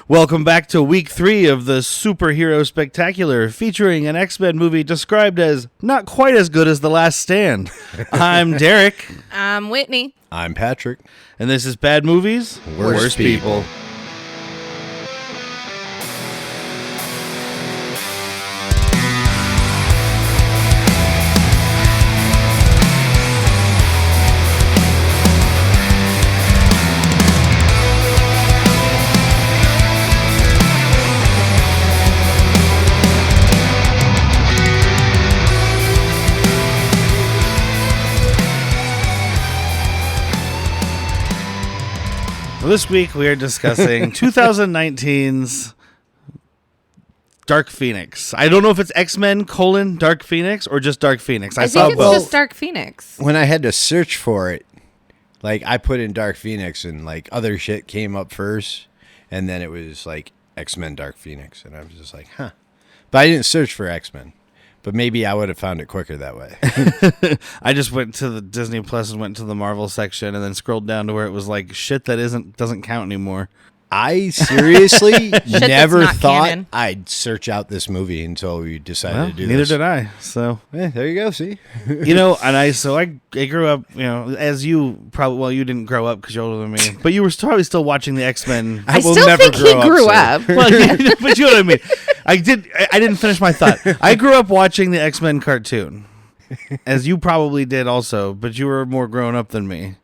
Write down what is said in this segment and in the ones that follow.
Welcome back to week 3 of the Superhero Spectacular, featuring an X-Men movie described as not quite as good as The Last Stand. I'm Derek. I'm Whitney. I'm Patrick. And this is Bad Movies, Worst People. This week we are discussing 2019's Dark Phoenix. I don't know if it's X-Men : Dark Phoenix or just Dark Phoenix. I think it's just Dark Phoenix. When I had to search for it, like I put in Dark Phoenix and like other shit came up first, and then it was like X-Men Dark Phoenix, and I was just like, huh. But I didn't search for X-Men. But maybe I would have found it quicker that way. I just went to the Disney Plus and went to the Marvel section and then scrolled down to where it was like shit that doesn't count anymore. I seriously never thought canon. I'd search out this movie until we decided to do neither this. did I. So there you go. See, and I grew up, as you probably, well, you didn't grow up because you're older than me, but you were probably still watching the X-Men. I still think he grew up. Well, but you know what I mean. I didn't finish my thought. I grew up watching the X-Men cartoon, as you probably did also, but you were more grown up than me.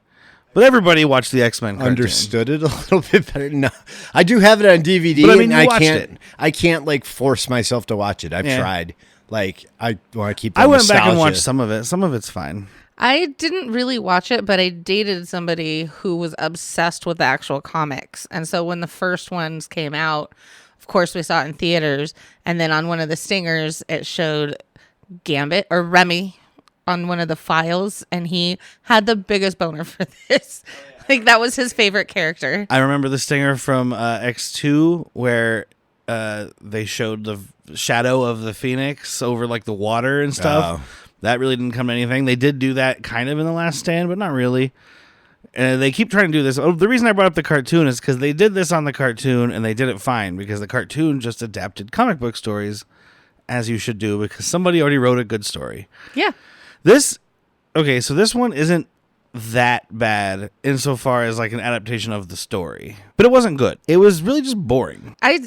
But everybody watched the X-Men cartoon. Understood it a little bit better. No, I do have it on DVD, but, I mean, and watched it. I can't like force myself to watch it. I've tried. Like I want to keep. I went back and watched some of it. Some of it's fine. I didn't really watch it, but I dated somebody who was obsessed with the actual comics. And so when the first ones came out, of course, we saw it in theaters. And then on one of the stingers, it showed Gambit or Remy on one of the files. And he had the biggest boner for this. Like, that was his favorite character. I remember the stinger from X2 where they showed the shadow of the Phoenix over like the water and stuff. Oh. That really didn't come to anything. They did do that kind of in The Last Stand, but not really. They keep trying to do this. Oh, the reason I brought up the cartoon is because they did this on the cartoon, and they did it fine, because the cartoon just adapted comic book stories, as you should do, because somebody already wrote a good story. Yeah. So this one isn't that bad insofar as like an adaptation of the story, but it wasn't good. It was really just boring. I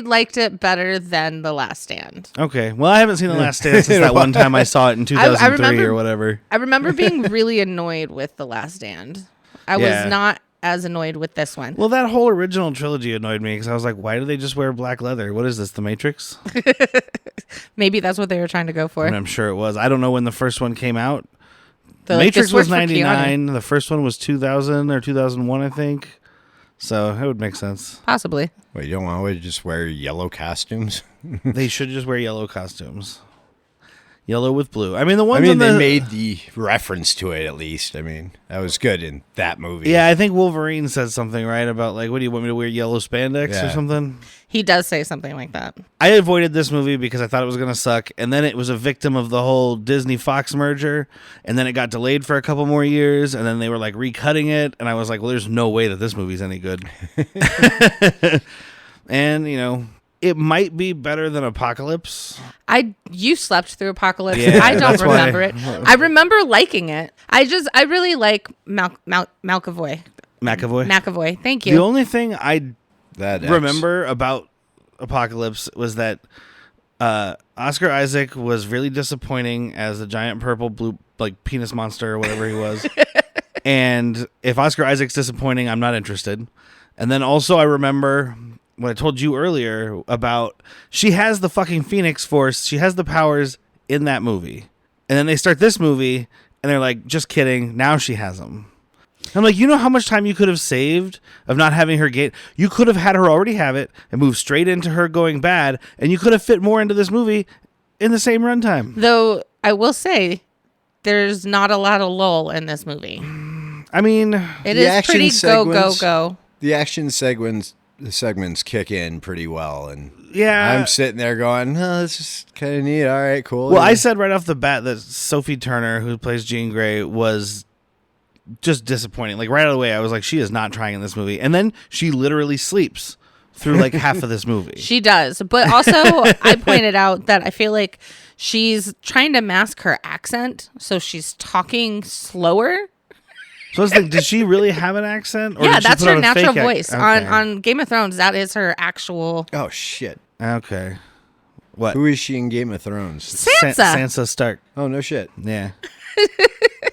liked it better than The Last Stand. Okay, well, I haven't seen The Last Stand since that one time I saw it in 2003 or whatever. I remember being really annoyed with The Last Stand. I was not as annoyed with this one. Well, that whole original trilogy annoyed me because I was like, why do they just wear black leather? What is this, The Matrix? Maybe that's what they were trying to go for. And I'm sure it was. I don't know when the first one came out. The Matrix was 99. The first one was 2000 or 2001, I think. So it would make sense. Possibly. Wait, you don't want to just wear yellow costumes? They should just wear yellow costumes. Yellow with blue. They made the reference to it at least. I mean, that was good in that movie. Yeah, I think Wolverine said something, right? About like, what do you want me to wear, yellow spandex or something? He does say something like that. I avoided this movie because I thought it was going to suck. And then it was a victim of the whole Disney-Fox merger. And then it got delayed for a couple more years. And then they were like recutting it. And I was like, well, there's no way that this movie's any good. And, it might be better than Apocalypse. You slept through Apocalypse. Yeah, I don't remember it. I remember liking it. I really like McAvoy. McAvoy. Thank you. The only thing I remember about Apocalypse was that Oscar Isaac was really disappointing as the giant purple blue like penis monster or whatever he was. And if Oscar Isaac's disappointing, I'm not interested. And then also I remember what I told you earlier about she has the fucking Phoenix Force. She has the powers in that movie. And then they start this movie and they're like, just kidding. Now she has them. I'm like, you know how much time you could have saved of not having her get... You could have had her already have it and move straight into her going bad, and you could have fit more into this movie in the same runtime. Though, I will say, there's not a lot of lull in this movie. It is pretty go. The action segments kick in pretty well, and yeah, I'm sitting there going, oh, this is kind of neat. All right, cool. Well, yeah. I said right off the bat that Sophie Turner, who plays Jean Grey, was just disappointing. Like right out of the way, I was like, she is not trying in this movie. And then she literally sleeps. through like half of this movie. She does. But also, I pointed out that I feel like she's trying to mask her accent. So she's talking slower. So I was like, did she really have an accent? Or Yeah, did she that's put her on a natural fake voice. Okay. On Game of Thrones, that is her actual. Oh, shit. Okay. What? Who is she in Game of Thrones? Sansa. Sansa Stark. Oh, no shit. Yeah.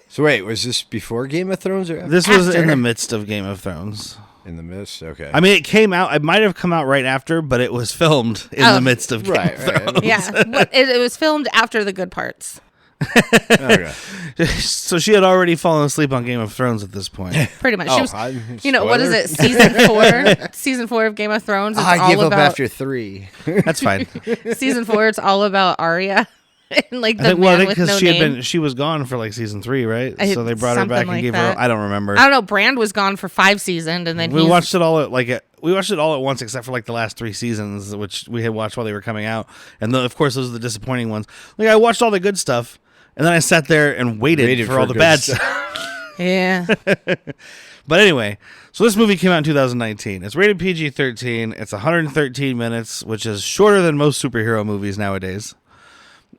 So wait, was this before Game of Thrones or after? This was in After. the midst of Game of Thrones. In the midst? Okay. I mean, it came out. It might have come out right after, but it was filmed in the midst of Game of Thrones. Yeah, it was filmed after the good parts. Okay. So she had already fallen asleep on Game of Thrones at this point. Pretty much. Oh, She was, what is it? Season 4? Season 4 of Game of Thrones. It's I all give up about, after 3. That's fine. Season 4, it's all about Arya. And like I the think, man with because no she name. she was gone for like season 3, right? So they brought her Something back and like gave that. her. I don't remember. I don't know. Brand was gone for 5 seasons, and then We watched it all at we watched it all at once, except for like the last 3 seasons, which we had watched while they were coming out. And of course, those are the disappointing ones. Like I watched all the good stuff, and then I sat there and waited for all the good bad stuff. stuff. Yeah. But anyway, so this movie came out in 2019. It's rated PG-13. It's 113 minutes, which is shorter than most superhero movies nowadays.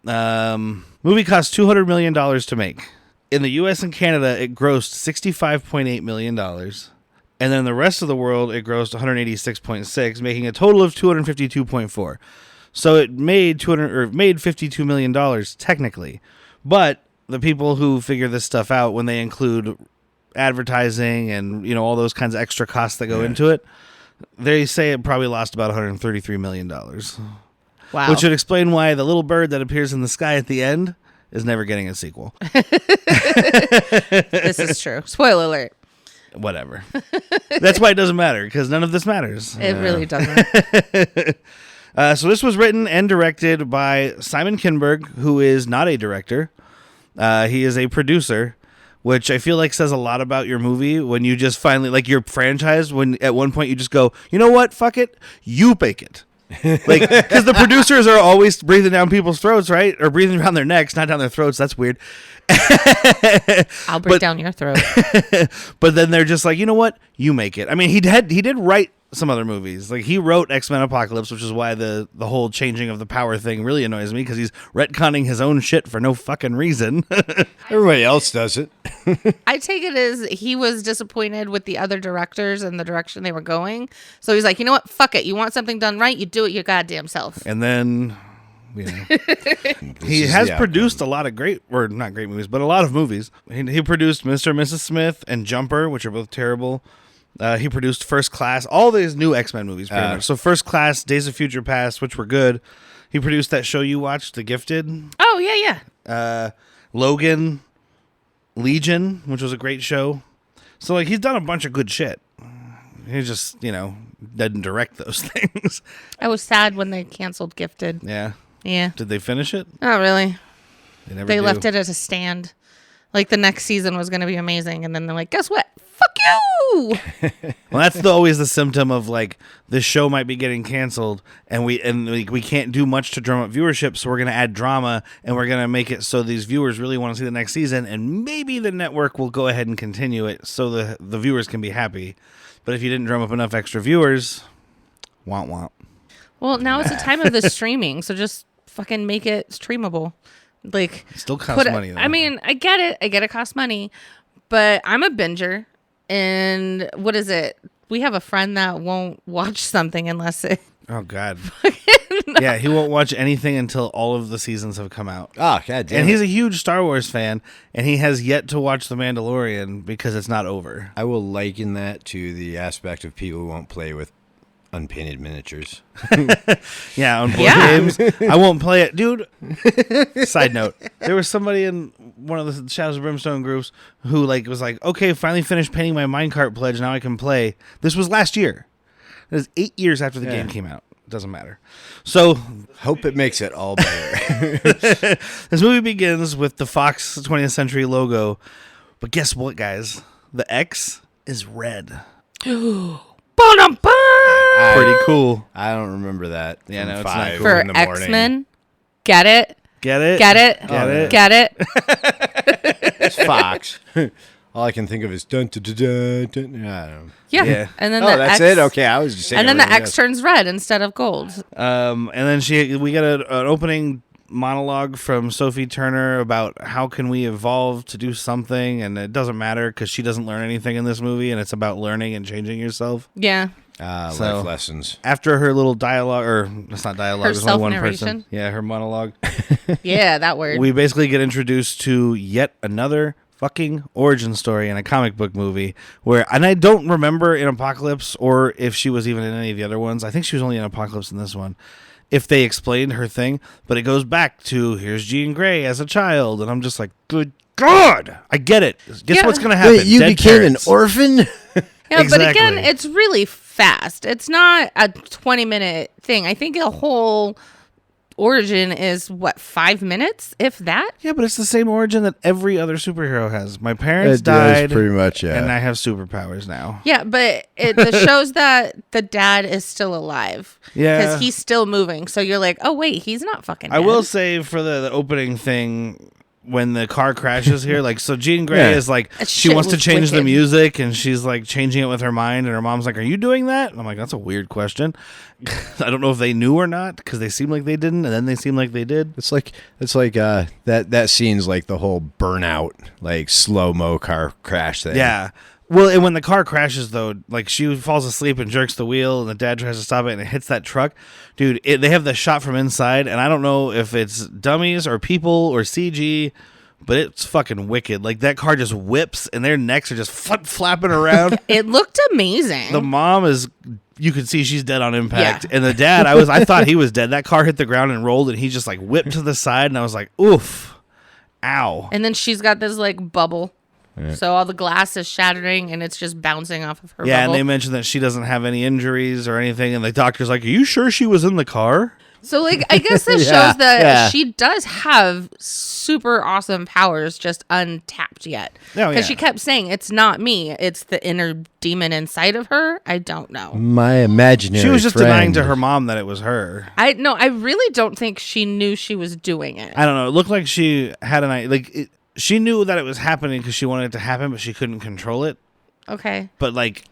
Movie cost $200 million to make. In the U.S. and Canada, it grossed $65.8 million. And then in the rest of the world, it grossed 186.6, making a total of 252.4. So it made $52 million technically. But the people who figure this stuff out, when they include advertising and all those kinds of extra costs that go into it, they say it probably lost about $133 million. Wow. Which would explain why the little bird that appears in the sky at the end is never getting a sequel. This is true. Spoiler alert. Whatever. That's why it doesn't matter, because none of this matters. It really doesn't. So this was written and directed by Simon Kinberg, who is not a director. He is a producer, which I feel like says a lot about your movie when you just finally, like your franchise, when at one point you just go, you know what, fuck it, you bake it. Like, because the producers are always breathing down people's throats, right? Or breathing down their necks, not down their throats. That's weird. I'll break down your throat. But then they're just like, you know what? You make it. I mean, he did write some other movies. Like he wrote X-Men Apocalypse, which is why the whole changing of the power thing really annoys me, because he's retconning his own shit for no fucking reason. Everybody else does it. I take it as he was disappointed with the other directors and the direction they were going. So he's like, you know what? Fuck it. You want something done right? You do it your goddamn self. And then, he has produced a lot of not great movies, but a lot of movies. He produced Mr. and Mrs. Smith and Jumper, which are both terrible. He produced First Class, all these new X-Men movies, pretty much. So First Class, Days of Future Past, which were good. He produced that show you watched, The Gifted. Oh, yeah. Logan, Legion, which was a great show. So, like, he's done a bunch of good shit. He just, doesn't direct those things. I was sad when they canceled Gifted. Yeah. Yeah. Did they finish it? Not really. They left it as a stand. Like the next season was going to be amazing. And then they're like, guess what? Fuck you. Well, that's always the symptom of like this show might be getting canceled and we can't do much to drum up viewership. So we're going to add drama and we're going to make it so these viewers really want to see the next season. And maybe the network will go ahead and continue it so the viewers can be happy. But if you didn't drum up enough extra viewers, womp womp. Well, now it's the time of the streaming. So just fucking make it streamable. Like, it still costs money, though. I mean, I get it. I get it costs money. But I'm a binger. And what is it? We have a friend that won't watch something unless it... Oh, God. Yeah, he won't watch anything until all of the seasons have come out. Oh, God damn. And he's a huge Star Wars fan, and he has yet to watch The Mandalorian because it's not over. I will liken that to the aspect of people who won't play with unpainted miniatures. Yeah, on board games. I won't play it. Dude, side note, there was somebody in one of the Shadows of Brimstone groups who was like, okay, finally finished painting my minecart pledge, now I can play. This was last year. It was 8 years after the game came out. Doesn't matter. So, hope it makes it all better. This movie begins with the Fox 20th Century logo, but guess what, guys? The X is red. Pretty cool. I don't remember that. Yeah, no, it's not cool. For X-Men, get it? Get it? Get it? Get it? Get it? It's Fox. All I can think of is dun dun dun dun. Dun. I don't know. Yeah. And then that's it. Okay, I was just saying. And then the X turns red instead of gold. And then we get an opening monologue from Sophie Turner about how can we evolve to do something, and it doesn't matter because she doesn't learn anything in this movie, and it's about learning and changing yourself. Yeah. Life lessons. After her little dialogue, or it's not dialogue, it's only one person. Self-narration? Yeah, her monologue. Yeah, that word. We basically get introduced to yet another fucking origin story in a comic book movie and I don't remember in Apocalypse or if she was even in any of the other ones. I think she was only in Apocalypse in this one. If they explained her thing, but it goes back to here's Jean Grey as a child, and I'm just like, good God, I get it. Guess what's gonna happen? Wait, you became parents. an orphan? Yeah, Exactly. But again, it's really fast. It's not a 20-minute thing. I think a whole origin is 5 minutes, if that. Yeah, but it's the same origin that every other superhero has. My parents died, pretty much, yeah. and I have superpowers now. Yeah, but it shows that the dad is still alive. Yeah. Because he's still moving. So you're like, oh, wait, he's not fucking dead. I will say for the opening thing, when the car crashes here, like, so Jean Grey is like, That she shit wants to was change the wicked. music, and she's like changing it with her mind, and her mom's like, are you doing that? And I'm like, that's a weird question. I don't know if they knew or not, because they seem like they didn't, and then they seem like they did. It's like that scene's like the whole Burnout, like slow-mo car crash thing. Yeah. Well, and when the car crashes, though, like, she falls asleep and jerks the wheel, and the dad tries to stop it, and it hits that truck. Dude, they have the shot from inside, and I don't know if it's dummies or people or CG, but it's fucking wicked. Like, that car just whips, and their necks are just flapping around. It looked amazing. The mom is, you can see she's dead on impact. Yeah. And the dad, I thought he was dead. That car hit the ground and rolled, and he just, like, whipped to the side, and I was like, oof, ow. And then she's got this, like, bubble. Yeah. So all the glass is shattering, and it's just bouncing off of her Yeah, bubble. and they mentioned that she doesn't have any injuries or anything, and the doctor's like, are you sure she was in the car? So, like, I guess this Yeah, shows that yeah. she does have super awesome powers, just untapped yet. Oh, Because she kept saying, it's not me, it's the inner demon inside of her. I don't know. My imaginary She was just friend. denying to her mom that it was her. I really don't think she knew she was doing it. I don't know. It looked like she had she knew that it was happening because she wanted it to happen, but she couldn't control it. Okay. But like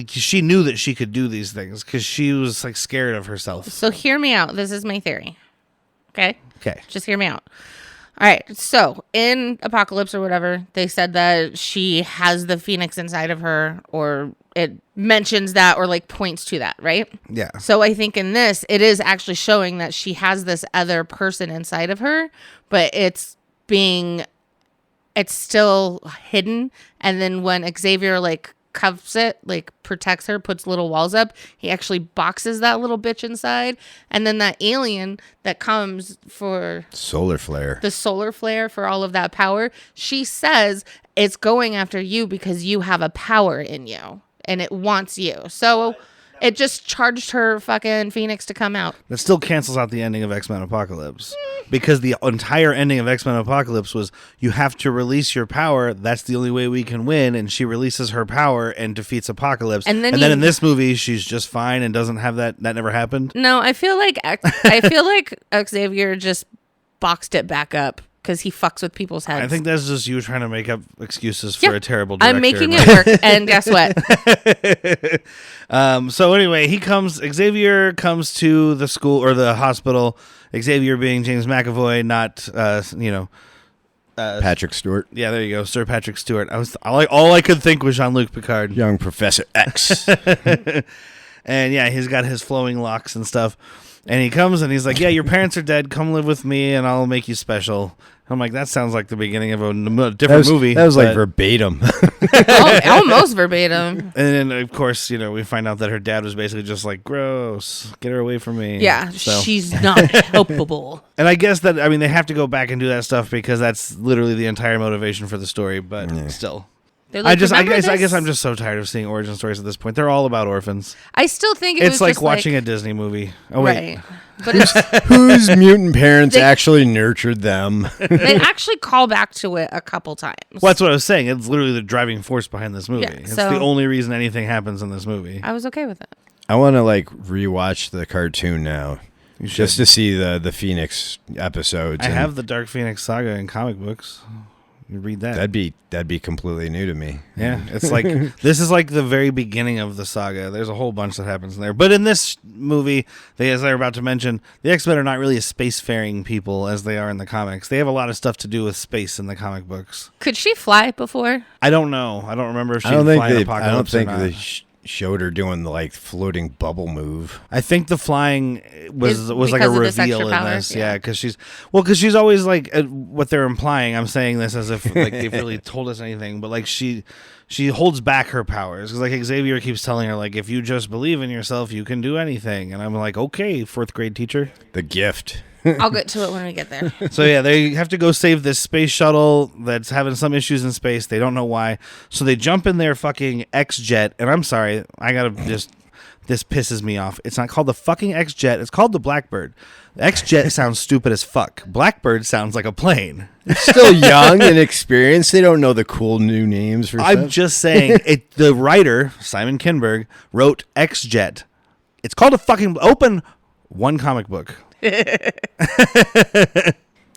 she knew that she could do these things because she was like scared of herself. So hear me out. This is my theory. Okay? Okay. Just hear me out. All right. So in Apocalypse or whatever, they said that she has the Phoenix inside of her, or it mentions that or like points to that, right? Yeah. So I think in this, it is actually showing that she has this other person inside of her, but it's still hidden. And then when Xavier like cuffs it, like protects her, puts little walls up, he actually boxes that little bitch inside. And then that alien that comes for solar flare, the solar flare for all of that power, she says it's going after you because you have a power in you and it wants you. So it just charged her fucking Phoenix to come out. That still cancels out the ending of X-Men Apocalypse. Because the entire ending of X-Men Apocalypse was you have to release your power. That's the only way we can win. And she releases her power and defeats Apocalypse. And then in this movie, she's just fine and doesn't have that. That never happened. No, I feel like Xavier just boxed it back up because he fucks with people's heads. I think that's just you trying to make up excuses for a terrible director. I'm making it work. And guess what? So anyway, Xavier comes to the school or the hospital. Xavier being James McAvoy, not Patrick Stewart. Yeah, there you go, Sir Patrick Stewart. All I could think was Jean-Luc Picard, young Professor X. And yeah, he's got his flowing locks and stuff. And he comes and he's like, "Yeah, your parents are dead. Come live with me, and I'll make you special." I'm like, that sounds like the beginning of a different movie. That was like verbatim. Almost verbatim. And then, of course, we find out that her dad was basically just like, gross, get her away from me. Yeah, so. She's not helpable. And I guess that, they have to go back and do that stuff because that's literally the entire motivation for the story, but still. Like, I guess I'm just so tired of seeing origin stories at this point. They're all about orphans. I still think it's like watching a Disney movie. Oh, wait. Right. But it's, whose mutant parents actually nurtured them? They actually call back to it a couple times. Well, that's what I was saying. It's literally the driving force behind this movie. Yeah, it's the only reason anything happens in this movie. I was okay with it. I want to rewatch the cartoon now. Just to see the Phoenix episodes. I have the Dark Phoenix saga in comic books. You read that. That'd be completely new to me. Yeah, it's like this is like the very beginning of the saga. There's a whole bunch that happens in there. But in this movie, as they're about to mention, the X-Men are not really a spacefaring people as they are in the comics. They have a lot of stuff to do with space in the comic books. Could she fly before? I don't know. I don't remember if she fly in Apocalypse. I don't think or not. they showed her doing the like floating bubble move. I think the flying was like a because of this reveal extra in power? this. Yeah. Yeah, because she's always like what they're implying. I'm saying this as if like they've really told us anything, but like she holds back her powers because like Xavier keeps telling her like if you just believe in yourself, you can do anything. And I'm like, okay, 4th grade teacher. The gift. I'll get to it when we get there. So yeah, they have to go save this space shuttle that's having some issues in space. They don't know why. So they jump in their fucking X-Jet. And I'm sorry, I gotta just... This pisses me off. It's not called the fucking X-Jet. It's called the Blackbird. The X-Jet sounds stupid as fuck. Blackbird sounds like a plane. They're still young and experienced. They don't know the cool new names for I'm stuff. just saying, the writer, Simon Kinberg, wrote X-Jet. It's called a fucking... Open one comic book.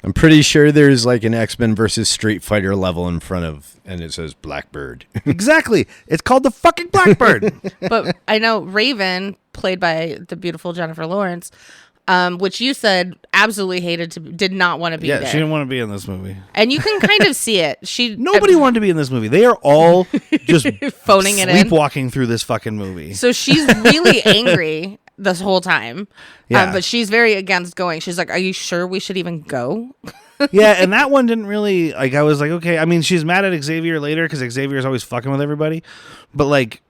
I'm pretty sure there's like an X-Men versus Street Fighter level in front of, and it says Blackbird. Exactly. It's called the fucking Blackbird. But I know Raven, played by the beautiful Jennifer Lawrence, which you said absolutely did not want to be there. She didn't want to be in this movie. And you can kind of see it. Nobody wanted to be in this movie. They are all just phoning it in. sleepwalking through this fucking movie. So she's really angry this whole time. Yeah. But she's very against going. She's like, are you sure we should even go? Yeah, and that one didn't really, like, I was like, okay. I mean, she's mad at Xavier later because Xavier's always fucking with everybody. But, like,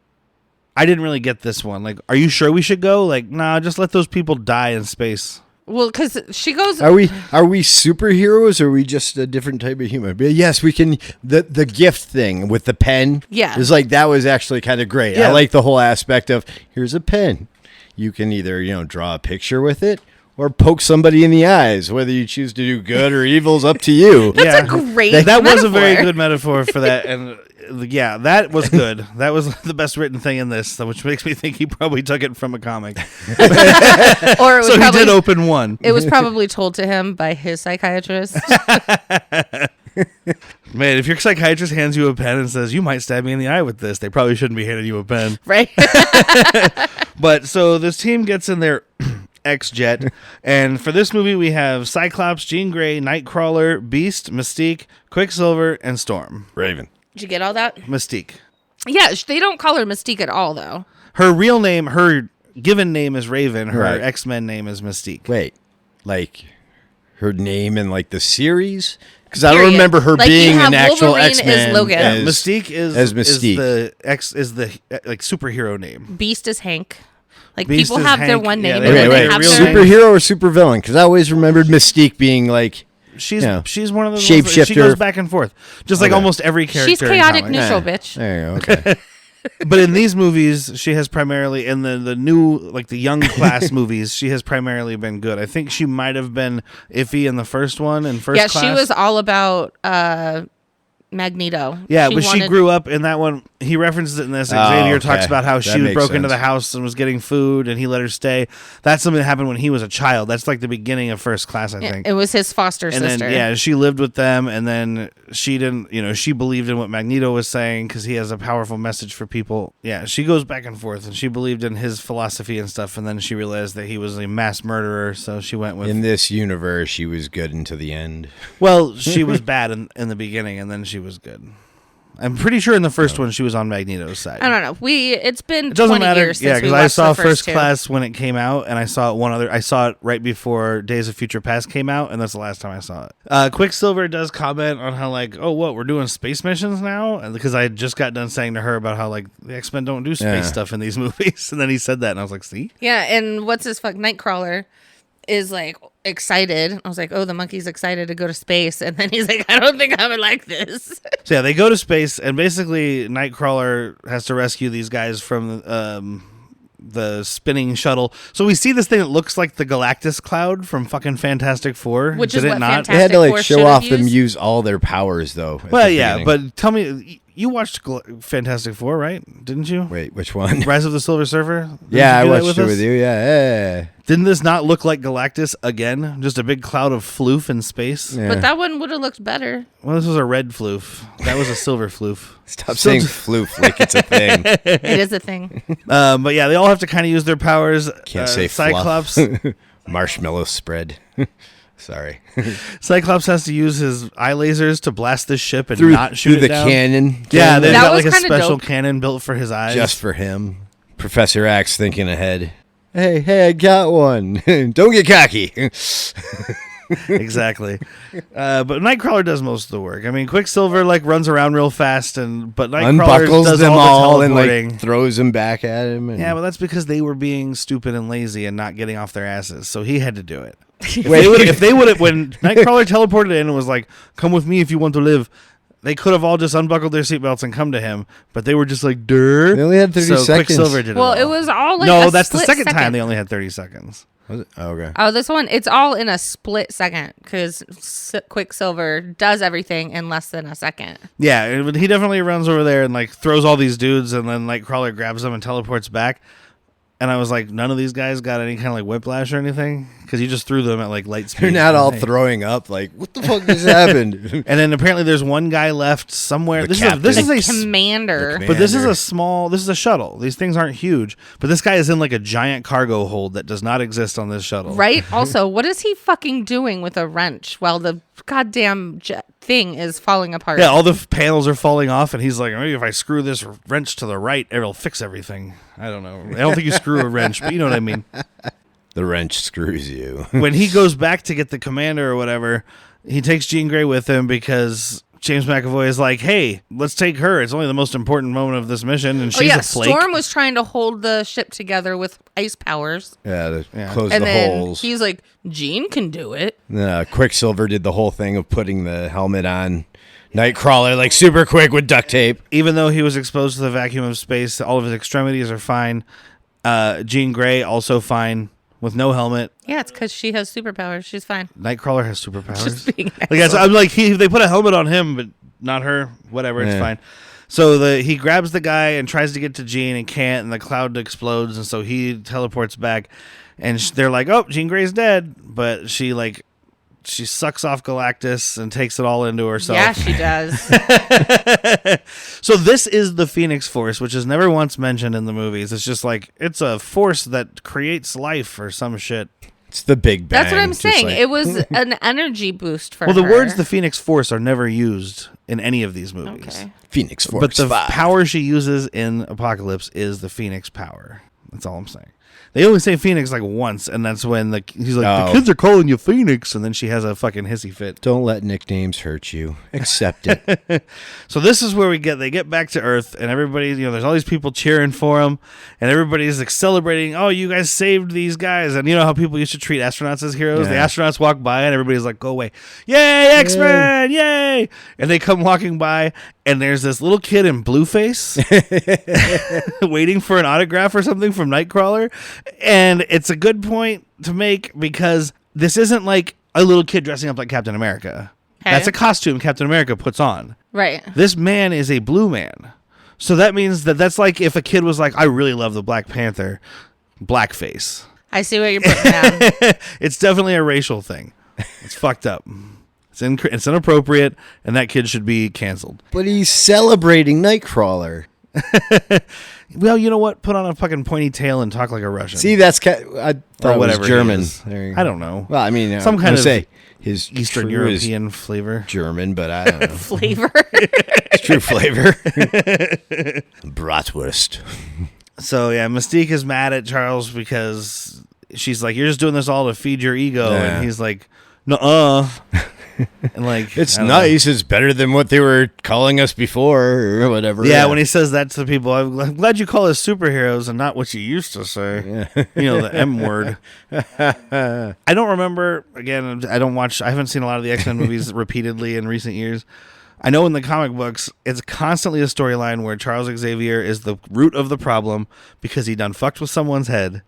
I didn't really get this one. Like, are you sure we should go? Like, nah, just let those people die in space. Well, because she goes... Are we superheroes or are we just a different type of human? But yes, we can... The gift thing with the pen. Yeah. Is like, that was actually kind of great. Yeah. I like the whole aspect of, here's a pen. You can either, draw a picture with it or poke somebody in the eyes. Whether you choose to do good or evil is up to you. That's a great That was a metaphor. very good metaphor for that. And yeah, that was good. That was the best written thing in this, which makes me think he probably took it from a comic. Or it was So probably, he did open one. It was probably told to him by his psychiatrist. Man, if your psychiatrist hands you a pen and says, you might stab me in the eye with this, they probably shouldn't be handing you a pen. Right? But so this team gets in their X-Jet, and for this movie we have Cyclops, Jean Grey, Nightcrawler, Beast, Mystique, Quicksilver, and Storm. Raven. Did you get all that? Mystique. Yeah, they don't call her Mystique at all, though. Her real name, her given name is Raven. Her Right. X-Men name is Mystique. Wait, like her name in like the series? Because I don't Period. remember her Like, you being have an actual Wolverine is X-Men. Logan. Yeah, as- Mystique is Mystique. is the like superhero name. Beast is Hank. Like, Beast people is have their Hank. one Yeah, name. they and have then Wait, they have real their... name. superhero or supervillain? Because I always remembered Mystique being like She's Yeah. she's one of the Shapeshifter. ones that- She goes back and forth, just like Okay. almost every character. She's in chaotic comics. neutral, bitch. There you go. Okay. But in these movies, she has primarily in the new like the young class movies, she has primarily been good. I think she might have been iffy in the first one in first Yeah, class. she was all about Magneto. Yeah, but she wanted- grew up in that one. He references it in this. Oh, Xavier okay. talks about how That she makes broke into sense. the house and was getting food, and he let her stay. That's something that happened when he was a child. That's like the beginning of first class, I think. It was his foster And sister. then, yeah, she lived with them, and then she didn't, she believed in what Magneto was saying because he has a powerful message for people. Yeah, she goes back and forth, and she believed in his philosophy and stuff, and then she realized that he was a mass murderer, so she went with... In this universe, she was good until the end. Well, she was bad in the beginning, and then she was good. I'm pretty sure in the first one she was on Magneto's side. I don't know. It's been It doesn't 20 matter. years since Yeah, we because watched I saw the First two. Class when it came out, and I saw it I saw it right before Days of Future Past came out, and that's the last time I saw it. Quicksilver does comment on how like, oh, what, we're doing space missions now? And because I just got done saying to her about how like the X-Men don't do space stuff in these movies, and then he said that, and I was like, see? Yeah, and what's his Nightcrawler is like excited. I was like, oh, the monkey's excited to go to space, and then he's like, I don't think I would like this. So yeah, they go to space, and basically Nightcrawler has to rescue these guys from the spinning shuttle. So we see this thing that looks like the Galactus cloud from fucking Fantastic Four. Which Did is it what not? They had to Fantastic like Four show should have off them used. use all their powers though. at Well, the yeah, beginning. but tell me, you watched Fantastic Four, right? Didn't you? Wait, which one? Rise of the Silver Surfer? Didn't Yeah, I you do that watched it us? with you. Yeah. Didn't this not look like Galactus again? Just a big cloud of floof in space? Yeah. But that one would have looked better. Well, this was a red floof. That was a silver floof. Stop saying floof like it's a thing. It is a thing. But yeah, they all have to kind of use their powers. Can't say Cyclops. Marshmallow spread. Sorry. Cyclops has to use his eye lasers to blast this ship and through not shoot the it down. cannon. Yeah, they've That got was like a kinda special dope. cannon built for his eyes. Just for him. Professor X thinking ahead. Hey, I got one. Don't get cocky. Exactly. But Nightcrawler does most of the work. I mean, Quicksilver like runs around real fast, but Nightcrawler Unbuckles does them all all the and teleporting. like throws them back at him. And Yeah, but that's because they were being stupid and lazy and not getting off their asses. So he had to do it. Wait. If they would have, when Nightcrawler teleported in and was like, "Come with me if you want to live," they could have all just unbuckled their seatbelts and come to him. But they were just like, "Durr." They only had 30 so seconds. Quicksilver did Well, it. it all. was all like no, a that's the split second time second. they only had 30 seconds. Was it? Oh, okay. Oh, this one, it's all in a split second because Quicksilver does everything in less than a second. Yeah, he definitely runs over there and like throws all these dudes, and then Nightcrawler grabs them and teleports back. And I was like, none of these guys got any kind of like whiplash or anything because he just threw them at like light speed. They're not all Hey. throwing up like, what the fuck just happened? And then apparently there's one guy left somewhere. The This captain. is The a commander. The but this is Commander. this is a shuttle. These things aren't huge, but this guy is in like a giant cargo hold that does not exist on this shuttle. Right? Also, what is he fucking doing with a wrench while the goddamn thing is falling apart? Yeah, all the panels are falling off, and he's like, maybe if I screw this wrench to the right, it'll fix everything. I don't know. I don't think you screw a wrench, but you know what I mean. The wrench screws you. When he goes back to get the commander or whatever, he takes Jean Grey with him because James McAvoy is like, hey, let's take her. It's only the most important moment of this mission, and she's a flake. Storm was trying to hold the ship together with ice powers. Yeah, to Yeah. close And the then holes. he's like, Jean can do it. Quicksilver did the whole thing of putting the helmet on Nightcrawler like super quick with duct tape. Even though he was exposed to the vacuum of space, all of his extremities are fine. Jean Grey also fine with no helmet. Yeah, it's because she has superpowers. She's fine. Nightcrawler has superpowers. Just being I'm like, they put a helmet on him, but not her. Whatever, it's Yeah. fine. So he grabs the guy and tries to get to Jean and can't, and the cloud explodes, and so he teleports back, and they're like, "Oh, Jean Grey's dead," but she sucks off Galactus and takes it all into herself. Yeah, she does. So this is the Phoenix Force, which is never once mentioned in the movies. It's just like it's a force that creates life or some shit. It's the Big Bang. That's what I'm just saying. like- It was an energy boost for Well, her. the words "the Phoenix Force" are never used in any of these movies. Okay. Phoenix Force. But the 5. power she uses in Apocalypse is the Phoenix power. That's all I'm saying. They only say Phoenix like once, and that's when he's like, the kids are calling you Phoenix, and then she has a fucking hissy fit. Don't let nicknames hurt you. Accept it. So this is where they get back to Earth, and everybody, there's all these people cheering for them, and everybody's like celebrating, oh, you guys saved these guys. And you know how people used to treat astronauts as heroes? Yeah. The astronauts walk by, and everybody's like, go away. Yay, X-Men, yay! And they come walking by, and there's this little kid in blueface waiting for an autograph or something from Nightcrawler. And it's a good point to make because this isn't like a little kid dressing up like Captain America. Okay. That's a costume Captain America puts on. Right. This man is a blue man. So that means that's like if a kid was like, I really love the Black Panther, blackface. I see what you're putting down. It's definitely a racial thing. It's fucked up. It's inappropriate, and that kid should be canceled. But he's celebrating Nightcrawler. Well, you know what? Put on a fucking pointy tail and talk like a Russian. See, I thought it whatever was he German. is. There you I go. don't know. Well, I mean, Some kind of say his Eastern true is European flavor. German, but I don't know. Flavor. It's true flavor. Bratwurst. So yeah, Mystique is mad at Charles because she's like, "You're just doing this all to feed your ego," Yeah. and he's like, "Nuh-uh." And like, It's I don't know. nice. It's better than what they were calling us before or whatever. Yeah, when he says that to people, I'm glad you call us superheroes and not what you used to say. Yeah. You know, the M word. I don't remember. Again, I haven't seen a lot of the X-Men movies repeatedly in recent years. I know in the comic books, it's constantly a storyline where Charles Xavier is the root of the problem because he done fucked with someone's head,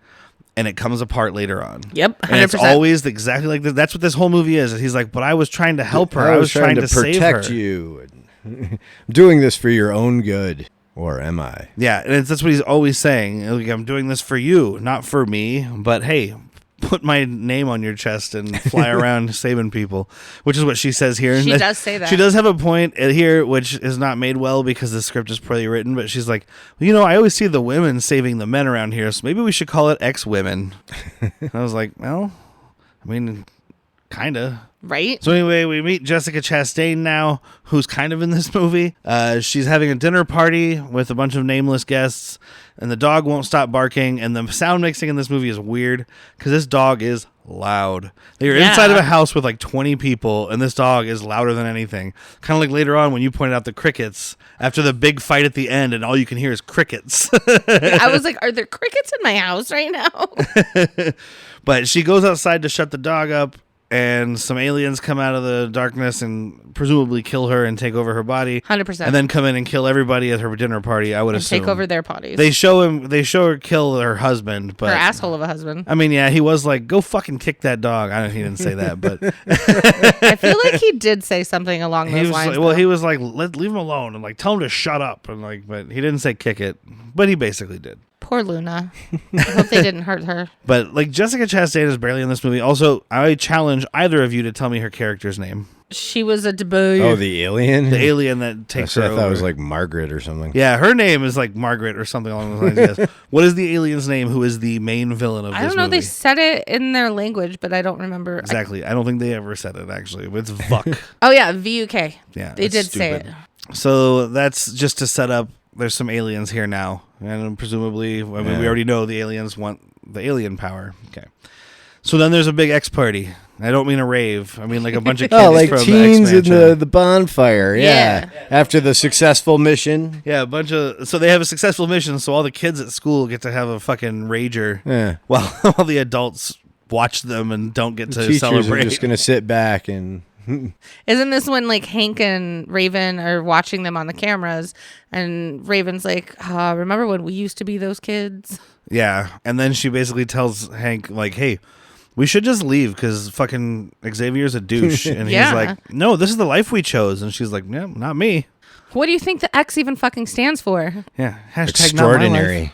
and it comes apart later on. Yep, 100%. And it's always exactly like this. That's what this whole movie is. He's like, but I was trying to help her. I was trying to save protect her. you. I'm doing this for your own good. Or am I? Yeah, and that's what he's always saying. Like, I'm doing this for you, not for me. But hey, put my name on your chest and fly around saving people, which is what she says here. She does say that. She does have a point here, which is not made well because the script is poorly written, but she's like, well, I always see the women saving the men around here, so maybe we should call it ex-women. I was like, well, I mean, kind of. Right? So anyway, we meet Jessica Chastain now, who's kind of in this movie. She's having a dinner party with a bunch of nameless guests, and the dog won't stop barking, and the sound mixing in this movie is weird, because this dog is loud. They are inside of a house with like 20 people, and this dog is louder than anything. Kind of like later on when you pointed out the crickets, after the big fight at the end, and all you can hear is crickets. I was like, are there crickets in my house right now? But she goes outside to shut the dog up, and some aliens come out of the darkness and presumably kill her and take over her body. 100%. And then come in and kill everybody at her dinner party, I would assume. Take over their bodies. They show her kill her husband. But her asshole of a husband. I mean, yeah, he was like, go fucking kick that dog. He didn't say that, but... I feel like he did say something along those lines. He was like, leave him alone, and like tell him to shut up. And like, but he didn't say kick it, but he basically did. Poor Luna. I hope they didn't hurt her. But like Jessica Chastain is barely in this movie. Also, I challenge either of you to tell me her character's name. She was a debut. Oh, the alien? The alien that takes her over. I thought it was like Margaret or something. Yeah, her name is like Margaret or something along those lines. Yes. What is the alien's name who is the main villain of this movie? I don't know. They said it in their language, but I don't remember. Exactly. I don't think they ever said it, actually. It's Vuk. Oh, yeah. VUK. Yeah, they did stupid. say it. So that's just to set up. There's some aliens here now. And presumably, we already know the aliens want the alien power. Okay. So then there's a big X party. I don't mean a rave. I mean like a bunch of kids like from teens the in the bonfire. Yeah. After the successful mission. Yeah, so they have a successful mission, so all the kids at school get to have a fucking rager. Yeah. While the adults watch them and don't get to celebrate. Teachers are just going to sit back and... Isn't this when like Hank and Raven are watching them on the cameras, and Raven's like, remember when we used to be those kids? Yeah, and then she basically tells Hank like, hey, we should just leave because fucking Xavier's a douche. And he's like, no, this is the life we chose. And she's like, no, not me. What do you think the X even fucking stands for? Yeah, hashtag extraordinary.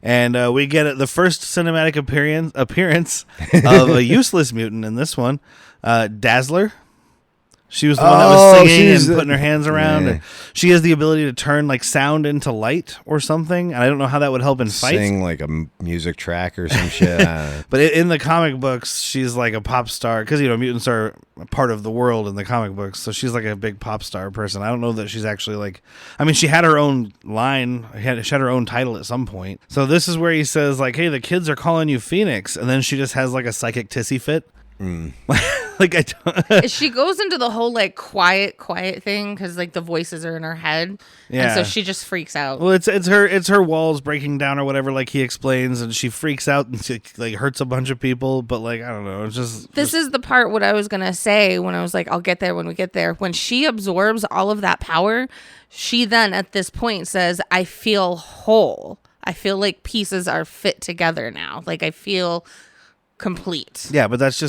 And we get the first cinematic appearance of a useless mutant in this one, Dazzler. She was the one that was singing and putting her hands around. And she has the ability to turn like sound into light or something. And I don't know how that would help in fights. Sing like a music track or some shit. But in the comic books, she's like a pop star because mutants are a part of the world in the comic books. So she's like a big pop star person. I don't know that she's actually like. I mean, she had her own line. She had her own title at some point. So this is where he says like, "Hey, the kids are calling you Phoenix," and then she just has like a psychic tissy fit. Like I don't. She goes into the whole like quiet thing because like the voices are in her head, and so she just freaks out. Well, it's her walls breaking down or whatever, like he explains, and she freaks out and she like hurts a bunch of people. But like I don't know, it's just this is the part what I was gonna say when I was like, I'll get there when we get there. When she absorbs all of that power, she then at this point says, "I feel whole. I feel like pieces are fit together now. Like I feel." Complete. Yeah, but that's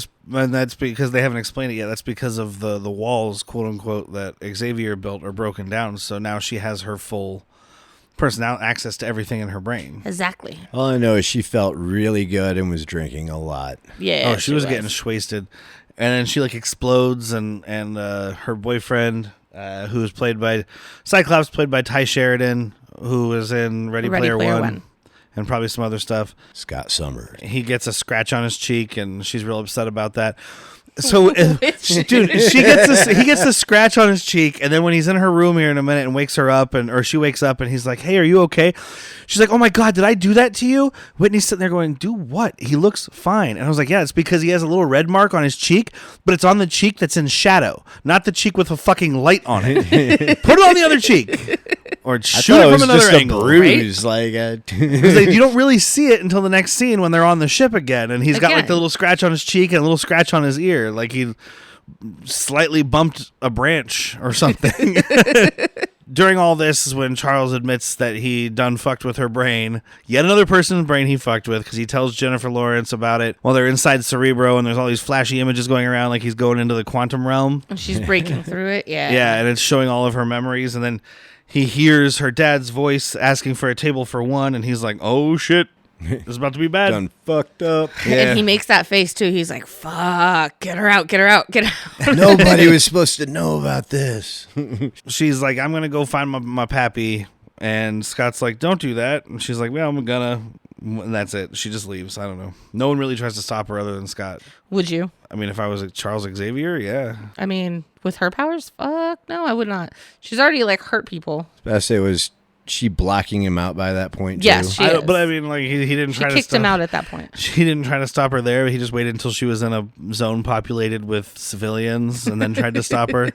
because they haven't explained it yet. That's because of the walls, quote unquote, that Xavier built are broken down. So now she has her full personality, access to everything in her brain. Exactly. All I know is she felt really good and was drinking a lot. Yeah. Oh, she was getting wasted, and then she like explodes, and her boyfriend, who was played by Cyclops, played by Ty Sheridan, who was in Ready Player One. And probably some other stuff. Scott Summers. He gets a scratch on his cheek, and she's real upset about that. So, dude, he gets a scratch on his cheek, and then when he's in her room here in a minute and wakes her up, or she wakes up, and he's like, "Hey, are you okay?" She's like, "Oh my God, did I do that to you?" Whitney's sitting there going, "Do what? He looks fine." And I was like, "Yeah, it's because he has a little red mark on his cheek, but it's on the cheek that's in shadow, not the cheek with a fucking light on it. Put it on the other cheek." Or shoot it from another angle, bruise, right? Like you don't really see it until the next scene when they're on the ship again, and he's got like the little scratch on his cheek and a little scratch on his ear, like he slightly bumped a branch or something. During all this is when Charles admits that he done fucked with her brain. Yet another person's brain he fucked with, because he tells Jennifer Lawrence about it while they're inside Cerebro, and there's all these flashy images going around like he's going into the quantum realm. And she's breaking through it, yeah. Yeah, and it's showing all of her memories, and then he hears her dad's voice asking for a table for one, and he's like, "Oh shit." It's about to be bad. Done fucked up. And he makes that face too. He's like, fuck, get her out, get her out, get her out. Nobody was supposed to know about this. She's like, I'm going to go find my pappy. And Scott's like, don't do that. And she's like, well, I'm gonna. And that's it. She just leaves. I don't know. No one really tries to stop her other than Scott. Would you? I mean, if I was Charles Xavier, yeah. I mean, with her powers, fuck no, I would not. She's already like hurt people. Best it was she blocking him out by that point. Yes, too. she is. But I mean, like he didn't try to kicked him out at that point. She didn't try to stop her there. He just waited until she was in a zone populated with civilians, and then tried to stop her.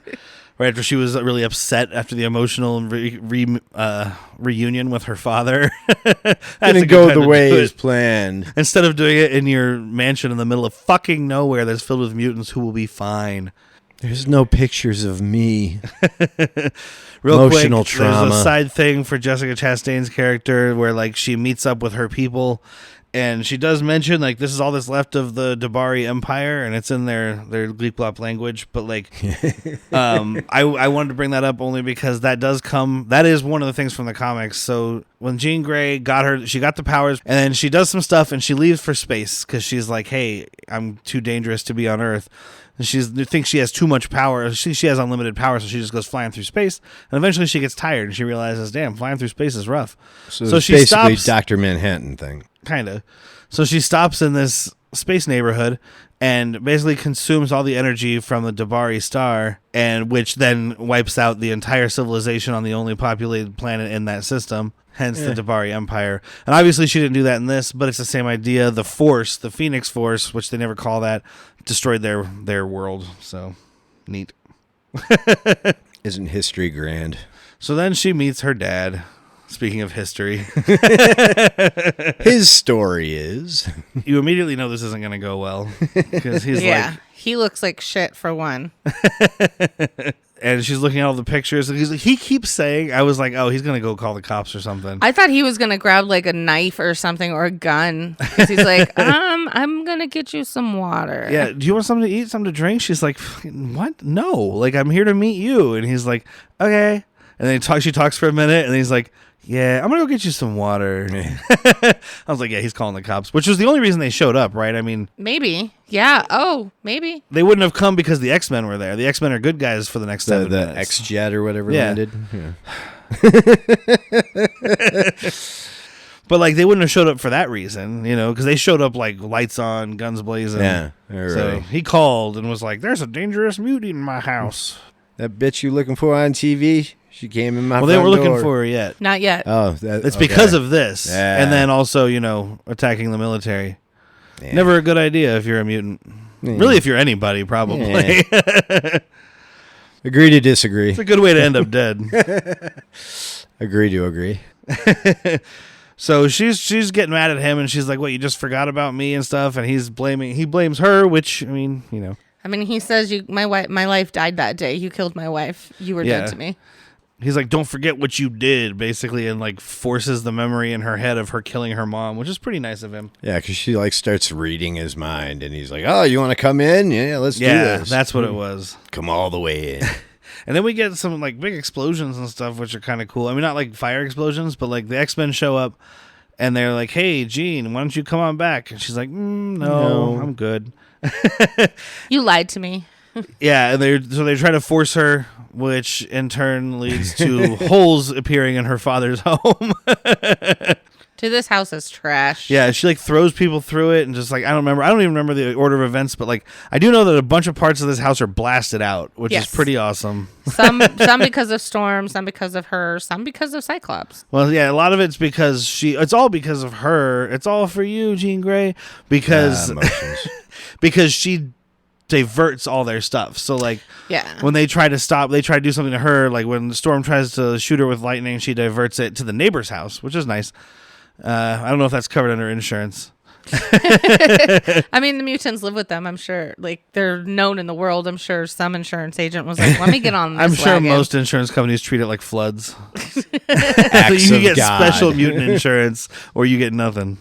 Right after she was really upset after the emotional reunion with her father. Didn't go the way as planned. Instead of doing it in your mansion in the middle of fucking nowhere that's filled with mutants who will be fine. There's no pictures of me. Real Emotional quick, trauma. there's a side thing for Jessica Chastain's character where like she meets up with her people. And she does mention, like, this is all that's left of the Dabari Empire, and it's in their Gleeplop language. But, like, I wanted to bring that up only because that is one of the things from the comics. So when Jean Grey she got the powers, and then she does some stuff, and she leaves for space because she's like, hey, I'm too dangerous to be on Earth. And she thinks she has too much power. She has unlimited power, so she just goes flying through space. And eventually she gets tired, and she realizes, damn, flying through space is rough. So she basically stops. Dr. Manhattan thing. Kind of. So she stops in this space neighborhood and basically consumes all the energy from the Dabari star, and which then wipes out the entire civilization on the only populated planet in that system, hence the Dabari Empire. And obviously she didn't do that in this, but it's the same idea. The Force, the Phoenix Force, which they never call that, destroyed their world. So, neat. Isn't history grand? So then she meets her dad. Speaking of history. His story is... You immediately know this isn't going to go well. Because he's he looks like shit for one. And she's looking at all the pictures. And he keeps saying, I was like, oh, he's going to go call the cops or something. I thought he was going to grab like a knife or something or a gun. Because he's like, I'm going to get you some water. Yeah, do you want something to eat, something to drink? She's like, what? No. Like, I'm here to meet you. And he's like, okay. And then she talks for a minute, and he's like, yeah, I'm going to go get you some water. I was like, yeah, he's calling the cops, which was the only reason they showed up, right? I mean... Maybe. Yeah. Oh, maybe. They wouldn't have come because the X-Men were there. The X-Men are good guys for the next 7 minutes. The X-Jet or whatever landed. Yeah. But, like, they wouldn't have showed up for that reason, you know, because they showed up, like, lights on, guns blazing. Yeah. Right. So he called and was like, there's a dangerous mutant in my house. That bitch you looking for on TV? She came in my Well, they weren't looking door. for her yet. Not yet. Oh, it's because of this. Yeah. And then also, you know, attacking the military. Yeah. Never a good idea if you're a mutant. Yeah. Really, if you're anybody, probably. Yeah. Agree to disagree. It's a good way to end up dead. Agree to agree. So she's getting mad at him, and she's like, what, you just forgot about me and stuff? And he blames her, which, I mean, you know. I mean, he says, my life died that day. You killed my wife. You were dead to me. He's like, don't forget what you did, basically, and like forces the memory in her head of her killing her mom, which is pretty nice of him. Yeah, because she like starts reading his mind, and he's like, oh, you want to come in? Yeah, let's do this. Yeah, that's what it was. Come all the way in. And then we get some like big explosions and stuff, which are kind of cool. I mean, not like fire explosions, but like the X-Men show up, and they're like, hey, Jean, why don't you come on back? And she's like, no, I'm good. You lied to me. Yeah, and they try to force her, which in turn leads to holes appearing in her father's home. Dude, this house is trash. Yeah, she like throws people through it and just like I don't even remember the order of events, but like I do know that a bunch of parts of this house are blasted out, which is pretty awesome. Some because of Storm, some because of her, some because of Cyclops. Well, yeah, a lot of it's because it's all because of her. It's all for you, Jean Grey, because because she diverts all their stuff. So like when they try to do something to her, like when Storm tries to shoot her with lightning, she diverts it to the neighbor's house, which is nice. I don't know if that's covered under insurance. I mean, the mutants live with them, I'm sure. Like, they're known in the world. I'm sure some insurance agent was like, let me get on this I'm sure wagon. most insurance companies treat it like floods. You get special mutant insurance or you get nothing.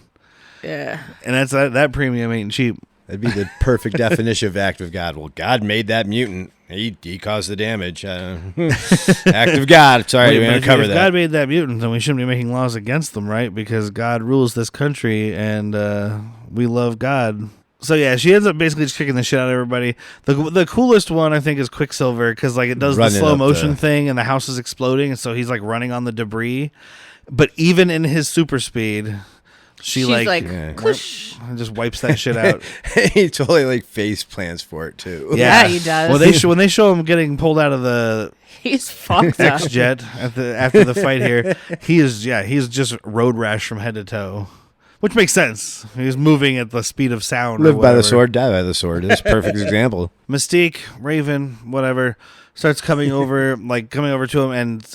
Yeah. And that premium ain't cheap. That'd be the perfect definition of act of God. Well, God made that mutant. He caused the damage. Act of God. Sorry, we're going to cover that. If God made that mutant, then we shouldn't be making laws against them, right? Because God rules this country, and we love God. So yeah, she ends up basically just kicking the shit out of everybody. The coolest one, I think, is Quicksilver, because like it does the slow motion thing, and the house is exploding, and so he's like running on the debris. But even in his super speed... She's like just wipes that shit out. He totally like face plants for it too. Yeah, he does. Well, when they show him getting pulled out of the he's fucked up X-Jet after the fight here, he's just road rash from head to toe, which makes sense. He's moving at the speed of sound. Live by the sword, die by the sword. It's a perfect example. Mystique, Raven, whatever, starts coming over to him, and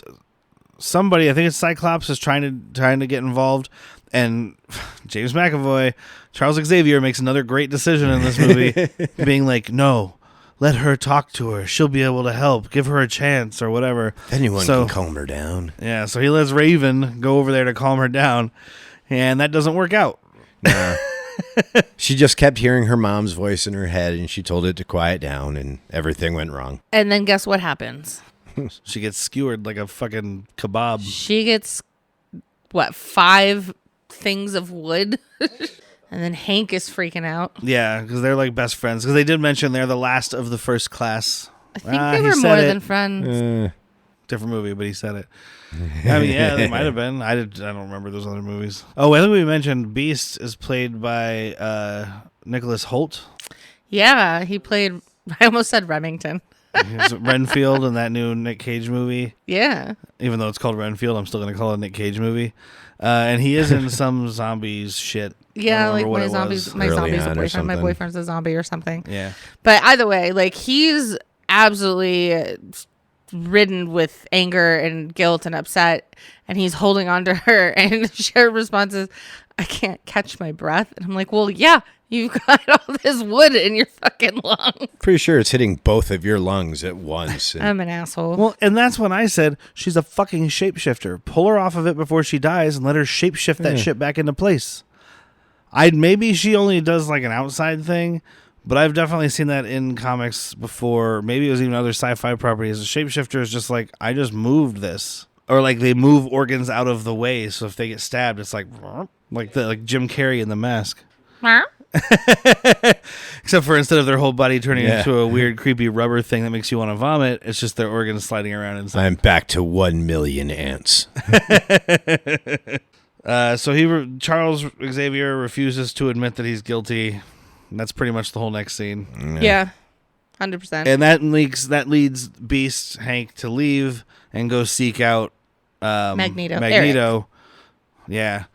somebody, I think it's Cyclops, is trying to get involved. And James McAvoy, Charles Xavier, makes another great decision in this movie, being like, no, let her talk to her. She'll be able to help. Give her a chance or whatever. Anyone can calm her down. Yeah, so he lets Raven go over there to calm her down, and that doesn't work out. Nah. She just kept hearing her mom's voice in her head, and she told it to quiet down, and everything went wrong. And then guess what happens? She gets skewered like a fucking kebab. She gets, 5 things of wood? And then Hank is freaking out. Yeah, because they're like best friends. Because they did mention they're the last of the first class. I think they were more than friends. Different movie, but he said it. I mean, yeah, they might have been. I don't remember those other movies. Oh, I think we mentioned Beast is played by Nicholas Hoult. Yeah, he played. I almost said Remington. He's Renfield in that new Nick Cage movie. Yeah. Even though it's called Renfield, I'm still going to call it a Nick Cage movie. And he is in some zombies shit. Yeah, like my zombie's a boyfriend. My boyfriend's a zombie or something. Yeah. But either way, like he's absolutely ridden with anger and guilt and upset, and he's holding on to her, and her response is, I can't catch my breath. And I'm like, well, yeah, you've got all this wood in your fucking lungs. Pretty sure it's hitting both of your lungs at once. I'm an asshole. Well, and that's when I said she's a fucking shapeshifter. Pull her off of it before she dies and let her shapeshift that shit back into place. Maybe she only does like an outside thing, but I've definitely seen that in comics before. Maybe it was even other sci-fi properties. A shapeshifter is just like, I just moved this. Or like they move organs out of the way, so if they get stabbed, it's like Jim Carrey in The Mask. Except for instead of their whole body turning into a weird, creepy rubber thing that makes you want to vomit, it's just their organs sliding around inside. I'm back to 1 million ants. So Charles Xavier refuses to admit that he's guilty. And that's pretty much the whole next scene. Yeah, 100%. And that leads Beast Hank to leave and go seek out Magneto. Eric. Yeah.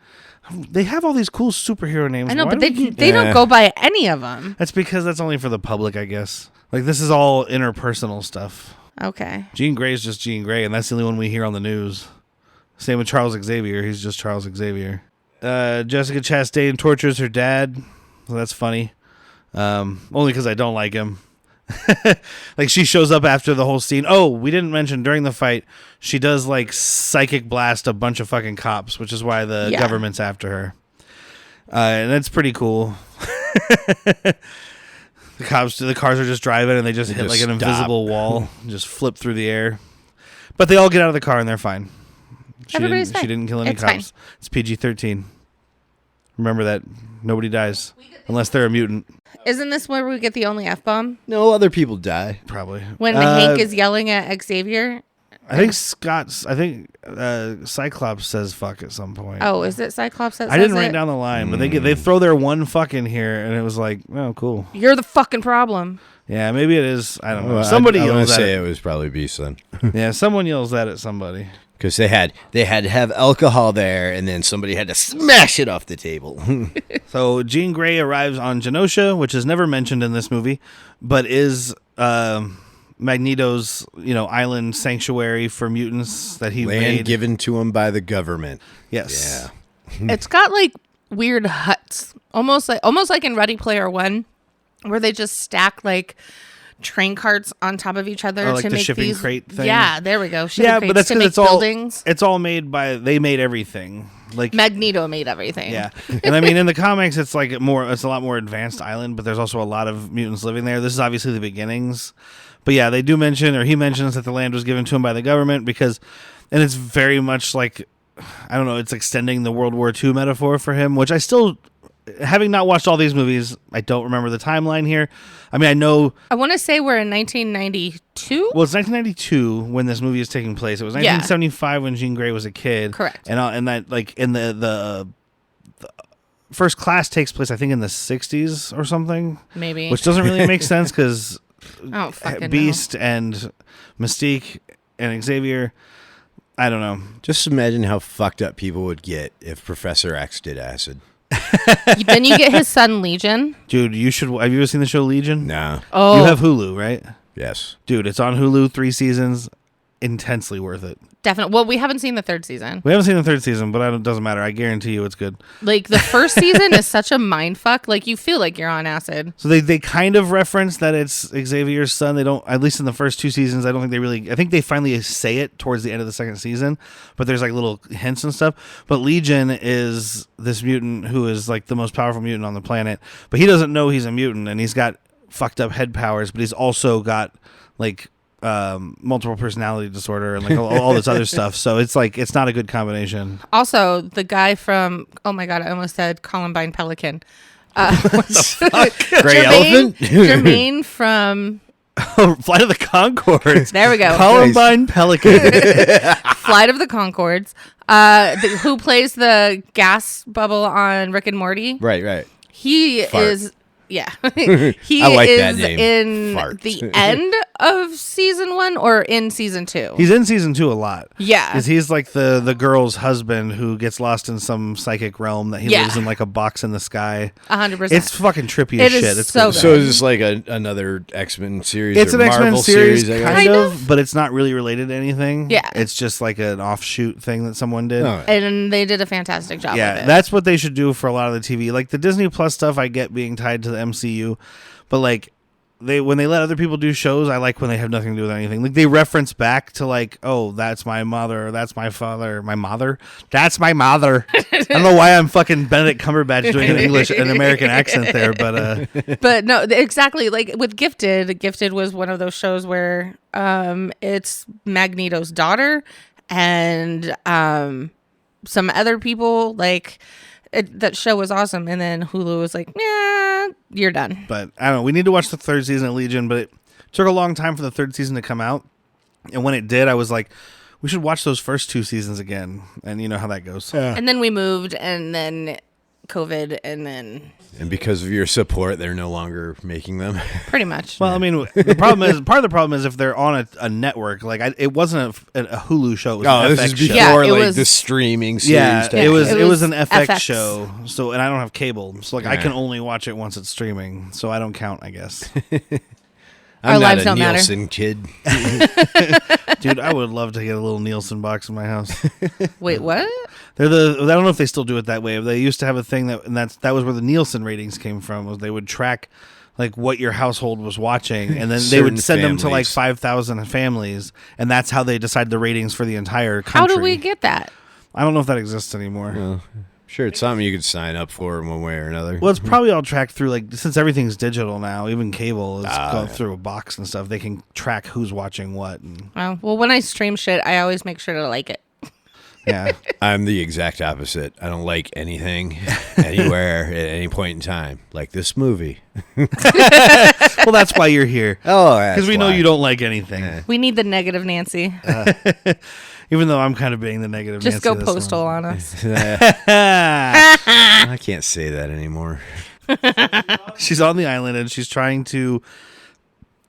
They have all these cool superhero names. I know, but they don't go by any of them. That's because that's only for the public, I guess. Like, this is all interpersonal stuff. Okay. Jean Grey is just Jean Grey, and that's the only one we hear on the news. Same with Charles Xavier. He's just Charles Xavier. Jessica Chastain tortures her dad. So that's funny. Only because I don't like him. Like, she shows up after the whole scene. Oh, we didn't mention during the fight, she does like psychic blast a bunch of fucking cops, which is why the government's after her. And that's pretty cool. The cars are just driving and they just hit like an invisible wall and just flip through the air. But they all get out of the car and they're fine. Everybody's fine. She didn't kill any cops. Fine. It's PG-13. Remember that. Nobody dies unless they're a mutant. Isn't this where we get the only F-bomb? No, other people die. Probably. When Hank is yelling at Xavier? I think Cyclops says fuck at some point. Oh, is it Cyclops that says I didn't write down the line, but they throw their one fuck in here, and it was like, oh, cool. You're the fucking problem. Yeah, maybe it is. I don't know. Somebody yells at it. It was probably Beast then. Yeah, someone yells that at somebody. Because they had to have alcohol there, and then somebody had to smash it off the table. So Jean Grey arrives on Genosha, which is never mentioned in this movie, but is Magneto's island sanctuary for mutants that he made. Given to him by the government. Yes. Yeah. It's got like weird huts, almost like in Ready Player One, where they just stack like train carts on top of each other like to the make shipping these. crate thing? Yeah, there we go. Shipping Yeah, crates but that's to because make it's all buildings. it's all made by they made everything. Like Magneto made everything. yeah, and I mean in the comics it's like it's a lot more advanced island, but there's also a lot of mutants living there. This is obviously the beginnings, but yeah, they do mention or he mentions that the land was given to him by the government because, and it's very much like I don't know, it's extending the World War II metaphor for him, which I still. Having not watched all these movies, I don't remember the timeline here. I mean, I know. I want to say we're in 1992. Well, it's 1992 when this movie is taking place. It was 1975 when Jean Grey was a kid. Correct. And that like in the First Class takes place, I think, in the 60s or something. Maybe. Which doesn't really make sense because Beast and Mystique and Xavier. I don't know. Just imagine how fucked up people would get if Professor X did acid. Then you get his son Legion. Dude, you should. Have you ever seen the show Legion? No. Oh, You have Hulu, right? Yes. Dude, it's on Hulu, 3 seasons. Intensely worth it. definitely. Well, we haven't seen the third season. We haven't seen the 3rd season, but it doesn't matter. I guarantee you it's good. Like the first season is such a mind fuck. Like you feel like you're on acid. So they kind of reference that it's Xavier's son. They don't, at least in the first 2 seasons, I don't think they really, I think they finally say it towards the end of the 2nd season, but there's like little hints and stuff. But Legion is this mutant who is like the most powerful mutant on the planet, but he doesn't know he's a mutant, and he's got fucked up head powers, but he's also got like multiple personality disorder and like all this other stuff. So it's like it's not a good combination. Also, the guy from oh my god, I almost said Columbine Pelican. Gray Jermaine, elephant? Jermaine from Flight of the Conchords. there we go. Columbine Pelican. Flight of the Conchords. Who plays the gas bubble on Rick and Morty? Right. He Fart. is. Yeah, he I like is that name. in Fart. the end of season 1 or in season 2. He's in season 2 a lot. Yeah, Because he's like the girl's husband who gets lost in some psychic realm that he lives in like a box in the sky. 100%. It's fucking trippy It as is shit. It's so good. good. So is this like another X-Men series? It's or an X-Men Marvel series, I guess? kind of, but it's not really related to anything. Yeah. It's just like an offshoot thing that someone did. Oh, and they did a fantastic job. Yeah, of it. that's what they should do for a lot of the TV. Like the Disney Plus stuff, I get being tied to the MCU, but like when they let other people do shows, I like when they have nothing to do with anything. Like they reference back to like, oh, that's my mother, or that's my father, my mother, that's my mother. I don't know why I'm fucking Benedict Cumberbatch doing an American accent there, but no, exactly. Like with Gifted was one of those shows where it's Magneto's daughter and some other people like. That show was awesome, and then Hulu was like, "Yeah, you're done." But I don't know. We need to watch the 3rd season of Legion, but it took a long time for the 3rd season to come out. And when it did, I was like, we should watch those first 2 seasons again. And you know how that goes. And then we moved, and then COVID, and then and because of your support, they're no longer making them. pretty much. Well, I mean, the problem is part of the problem is if they're on a network, like it wasn't a Hulu show. It was an this FX is show. before Yeah, it like was- the streaming series. Yeah, type it was thing. It it was was an FX, FX. show. So and I don't have cable, so like I Yeah. can only watch it once it's streaming. So I don't count, I guess. I'm Our not lives a don't matter. Nielsen kid. Dude, I would love to get a little Nielsen box in my house. Wait, what? They're I don't know if they still do it that way. They used to have a thing that that was where the Nielsen ratings came from. Was they would track like what your household was watching, and then they would Certain send them to like families. 5,000 families, and that's how they decide the ratings for the entire country. How do we get that? I don't know if that exists anymore. Well, sure, it's something you could sign up for in one way or another. Well, it's probably all tracked through, like, since everything's digital now, even cable is going yeah. through a box and stuff. They can track who's watching what. And, Oh, well, when I stream shit, I always make sure to like it. yeah. I'm the exact opposite. I don't like anything anywhere at any point in time. Like this movie. Well, that's why you're here. Oh, Because we know you don't like anything. Yeah. We need the negative Nancy. Even though I'm kind of being the negative Just Nancy go this postal one. on us. I can't say that anymore. She's on the island and she's trying to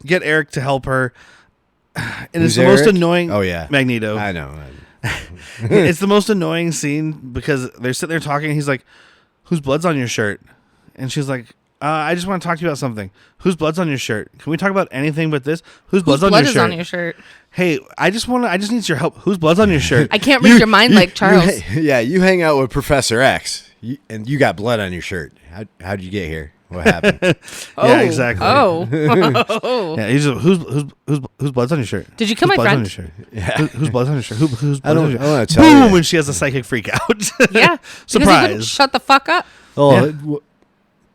get Eric to help her. And Who's it's the most Eric? annoying. Oh, yeah. Magneto. I know. It's the most annoying scene because they're sitting there talking. And he's like, "Whose blood's on your shirt?" And she's like, "I just want to talk to you about something. Whose blood's on your shirt? Can we talk about anything but this? Whose blood's Whose on blood your is shirt? on your shirt? Hey, I just need your help. Whose blood's on your shirt?" I can't read your mind like Charles. Yeah, you hang out with Professor X, and you got blood on your shirt. How'd you get here? What happened? Yeah, exactly. Oh. Yeah, he's just, whose blood's on your shirt? Did you kill my Blood's on friend? your shirt? Yeah. Whose blood's on your shirt? Whose I blood's on don't your shirt? want to tell Boom! you. And she has a psychic freak out. Yeah. Because he Surprise. wouldn't shut the fuck up. Oh, Yeah.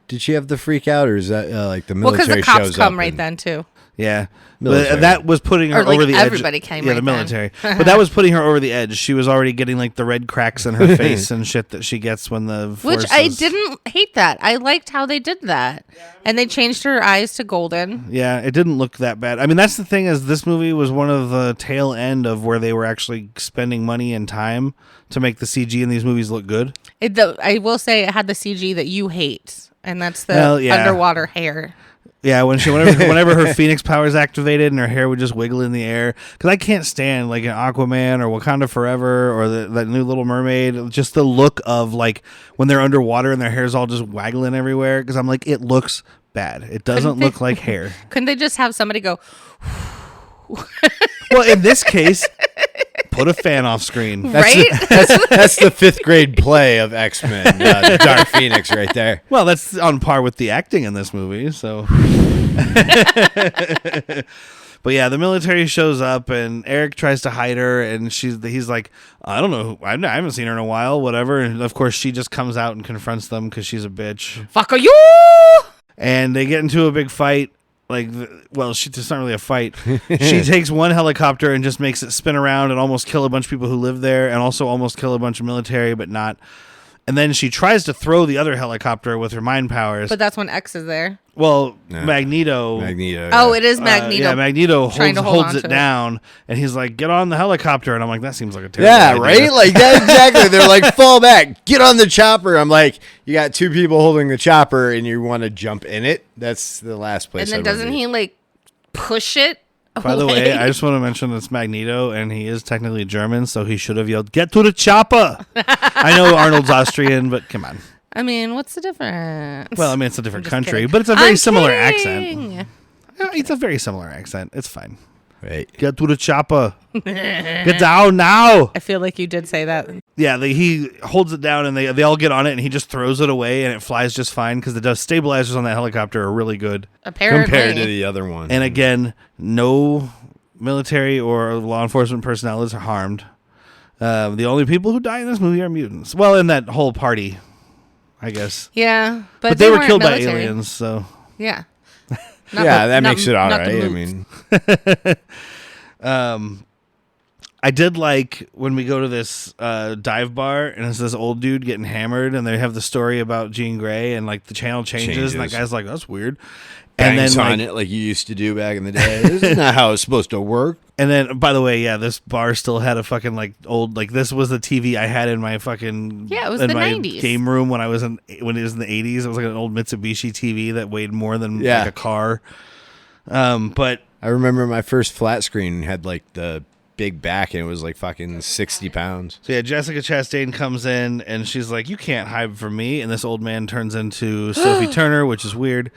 Did she have the freak out, or is that like the Well, military because the cops shows come up right and- then, too. Yeah, Military. but that was putting her Or, like, over the edge. everybody came Yeah, right the then. military. But that was putting her over the edge. She was already getting like the red cracks in her face and shit that she gets when the Which forces... I didn't hate that. I liked how they did that. And they changed her eyes to golden. Yeah, it didn't look that bad. I mean, that's the thing is this movie was one of the tail end of where they were actually spending money and time to make the CG in these movies look good. I will say it had the CG that you hate, and that's the Well, yeah. underwater hair. Yeah, whenever her Phoenix powers activated and her hair would just wiggle in the air, because I can't stand like an Aquaman or Wakanda Forever or that new Little Mermaid. Just the look of like when they're underwater and their hair's all just waggling everywhere. Because I'm like, it looks bad. It doesn't look like hair. Couldn't they just have somebody go? Well, in this case, put a fan off screen. Right? That's the 5th grade play of X-Men, Dark Phoenix, right there. Well, that's on par with the acting in this movie. So, but yeah, the military shows up and Eric tries to hide her, and he's like, I don't know, I haven't seen her in a while, whatever. And of course, she just comes out and confronts them because she's a bitch. Fuck you! And they get into a big fight. Like, well, it's not really a fight. She takes one helicopter and just makes it spin around and almost kill a bunch of people who live there, and also almost kill a bunch of military, but not. And then she tries to throw the other helicopter with her mind powers. But that's when X is there. Well, Yeah. Magneto. Oh, it is Magneto. Yeah, Magneto trying to holds hold it on to down, and he's like, "Get on the helicopter." And I'm like, "That seems like a terrible Yeah, idea." right? Like that exactly. They're like, fall back, get on the chopper. I'm like, you got 2 people holding the chopper and you want to jump in it? That's the last place. And then I wanna doesn't be. he like push it? By the way, I just want to mention it's Magneto, and he is technically German, so he should have yelled, "Get to the chopper!" I know Arnold's Austrian, but come on. I mean, what's the difference? Well, I mean, it's a different I'm just country, kidding. but it's a very I'm similar kidding. accent. It's a very similar accent. It's fine. Right. Get to the chopper. Get down now. I feel like you did say that. Yeah, he holds it down, and they all get on it, and he just throws it away, and it flies just fine because the stabilizers on that helicopter are really good. Apparently. Compared to the other one. And again, no military or law enforcement personnel is harmed. The only people who die in this movie are mutants. Well, in that whole party, I guess. Yeah, But they were weren't killed military. by aliens, so. Yeah. yeah, that makes it all not the right. I moots. mean, I did like when we go to this dive bar and it's this old dude getting hammered, and they have the story about Jean Grey, and like the channel changes. And that guy's like, "That's weird." And bangs then on it like you used to do back in the day. This is not how it's supposed to work. And then, by the way, yeah, this bar still had a fucking like old like this was the TV I had in my fucking Yeah, it was in the my 90s. game room when it was in the 80s. It was like an old Mitsubishi TV that weighed more than like a car. But I remember my first flat screen had like the big back, and it was like fucking 60 pounds. so yeah, Jessica Chastain comes in and she's like, "You can't hide from me." And this old man turns into Sophie Turner, which is weird.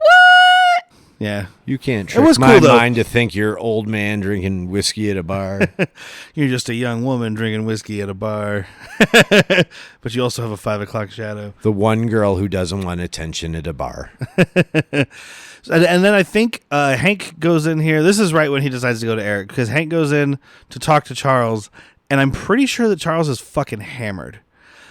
Yeah. You can't trick was my cool, though. mind to think you're old man drinking whiskey at a bar. You're just a young woman drinking whiskey at a bar. But you also have a 5 o'clock shadow. The one girl who doesn't want attention at a bar. And then I think Hank goes in here. This is right when he decides to go to Eric, because Hank goes in to talk to Charles, and I'm pretty sure that Charles is fucking hammered.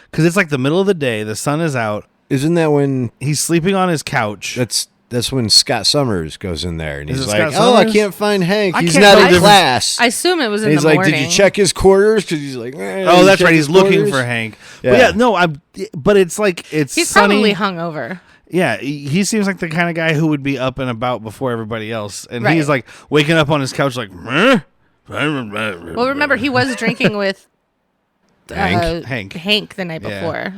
Because it's like the middle of the day. The sun is out. Isn't that when He's sleeping on his couch. that's when Scott Summers goes in there and Is he's it like, Scott "Oh, I Summers? can't find Hank. I He's can't not tell in the class." I assume it was in And he's the like, morning. "Did you check his quarters?" Because he's like, Oh, that's right. He's looking for Hank. Yeah. But yeah, no, but it's like it's He's sunny. probably hungover. Yeah, he seems like the kind of guy who would be up and about before everybody else, and Right. he's like waking up on his couch like. Meh? Well, remember, he was drinking with Hank the night Yeah. before.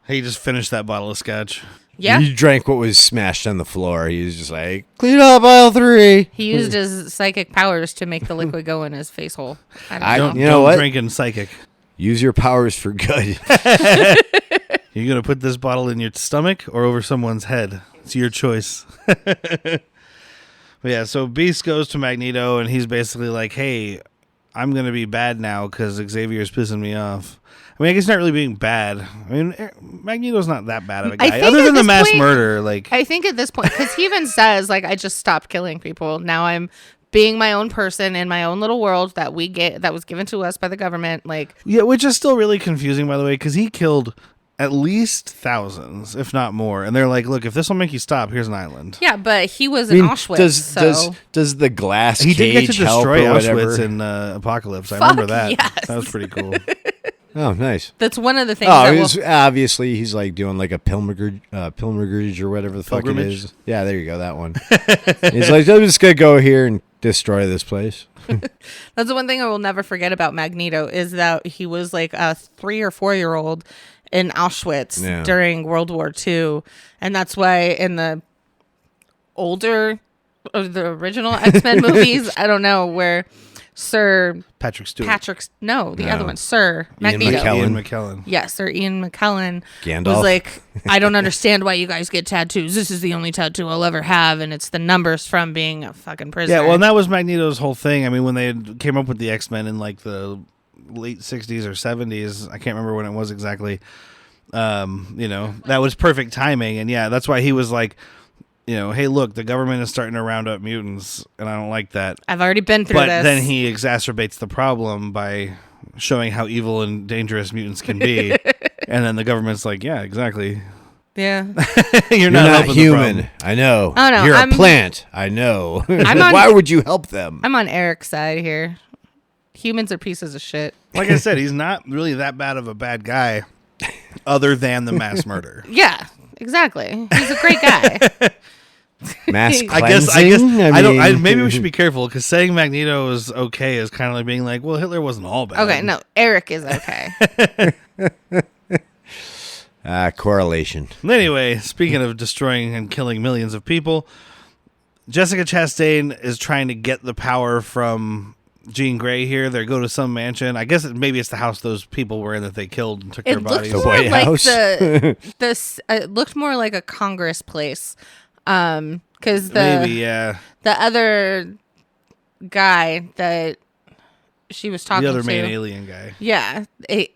He just finished that bottle of scotch. Yeah. He drank what was smashed on the floor. He was just like, "Clean up aisle 3." He used his psychic powers to make the liquid go in his face hole. I don't know. You know Don't what? drink in psychic. Use your powers for good. You're gonna put this bottle in your stomach or over someone's head. It's your choice. But yeah, so Beast goes to Magneto and he's basically like, "Hey, I'm going to be bad now because Xavier's pissing me off. I mean, I guess he's not really being bad. I mean, Magneto's not that bad of a guy. Other than the mass murder, like... I think at this point, because he even says, like, I just stopped killing people. Now I'm being my own person in my own little world that was given to us by the government. Like, yeah, which is still really confusing, by the way, because he killed at least thousands, if not more. And they're like, look, if this will make you stop, here's an island. Yeah, but he was in Auschwitz. Does the glass he cage did get to destroy Auschwitz in Apocalypse. I remember that. Yes. That was pretty cool. Oh, nice. That's one of the things. Obviously, he's like doing like a pilgrimage or whatever the fuck it is. Yeah, there you go, that one. He's like, I'm just gonna go here and destroy this place. That's the one thing I will never forget about Magneto is that he was like a 3 or 4 year old in Auschwitz during World War II, and that's why in the older of the original X-Men movies, I don't know where Sir Patrick Stewart. Other one, Sir Magneto. Ian McKellen. Yes, Sir Ian McKellen Gandalf. was like, I don't understand why you guys get tattoos. This is the only tattoo I'll ever have, and it's the numbers from being a fucking prisoner. Yeah, well, and that was Magneto's whole thing. I mean, when they came up with the X-Men in like the late 60s or 70s, I can't remember when it was exactly, that was perfect timing. And yeah, that's why he was like, hey, look, the government is starting to round up mutants, and I don't like that. I've already been through this. But then he exacerbates the problem by showing how evil and dangerous mutants can be. And then the government's like, yeah, exactly. Yeah. You're not human. I know. Oh, no. You're a plant. I know. I'm Why would you help them? I'm on Eric's side here. Humans are pieces of shit. Like I said, he's not really that bad of a bad guy other than the mass murder. Yeah, exactly. He's a great guy. Mass I guess I don't. Maybe we should be careful because saying Magneto is okay is kind of like being like, well, Hitler wasn't all bad. Okay, no, Eric is okay. Correlation. Anyway, speaking of destroying and killing millions of people, Jessica Chastain is trying to get the power from Jean Grey here. They go to some mansion. I guess maybe it's the house those people were in that they killed and took their bodies. The White House. It looked more like a Congress place. Because the other guy that she was talking to, the other main alien guy. Yeah,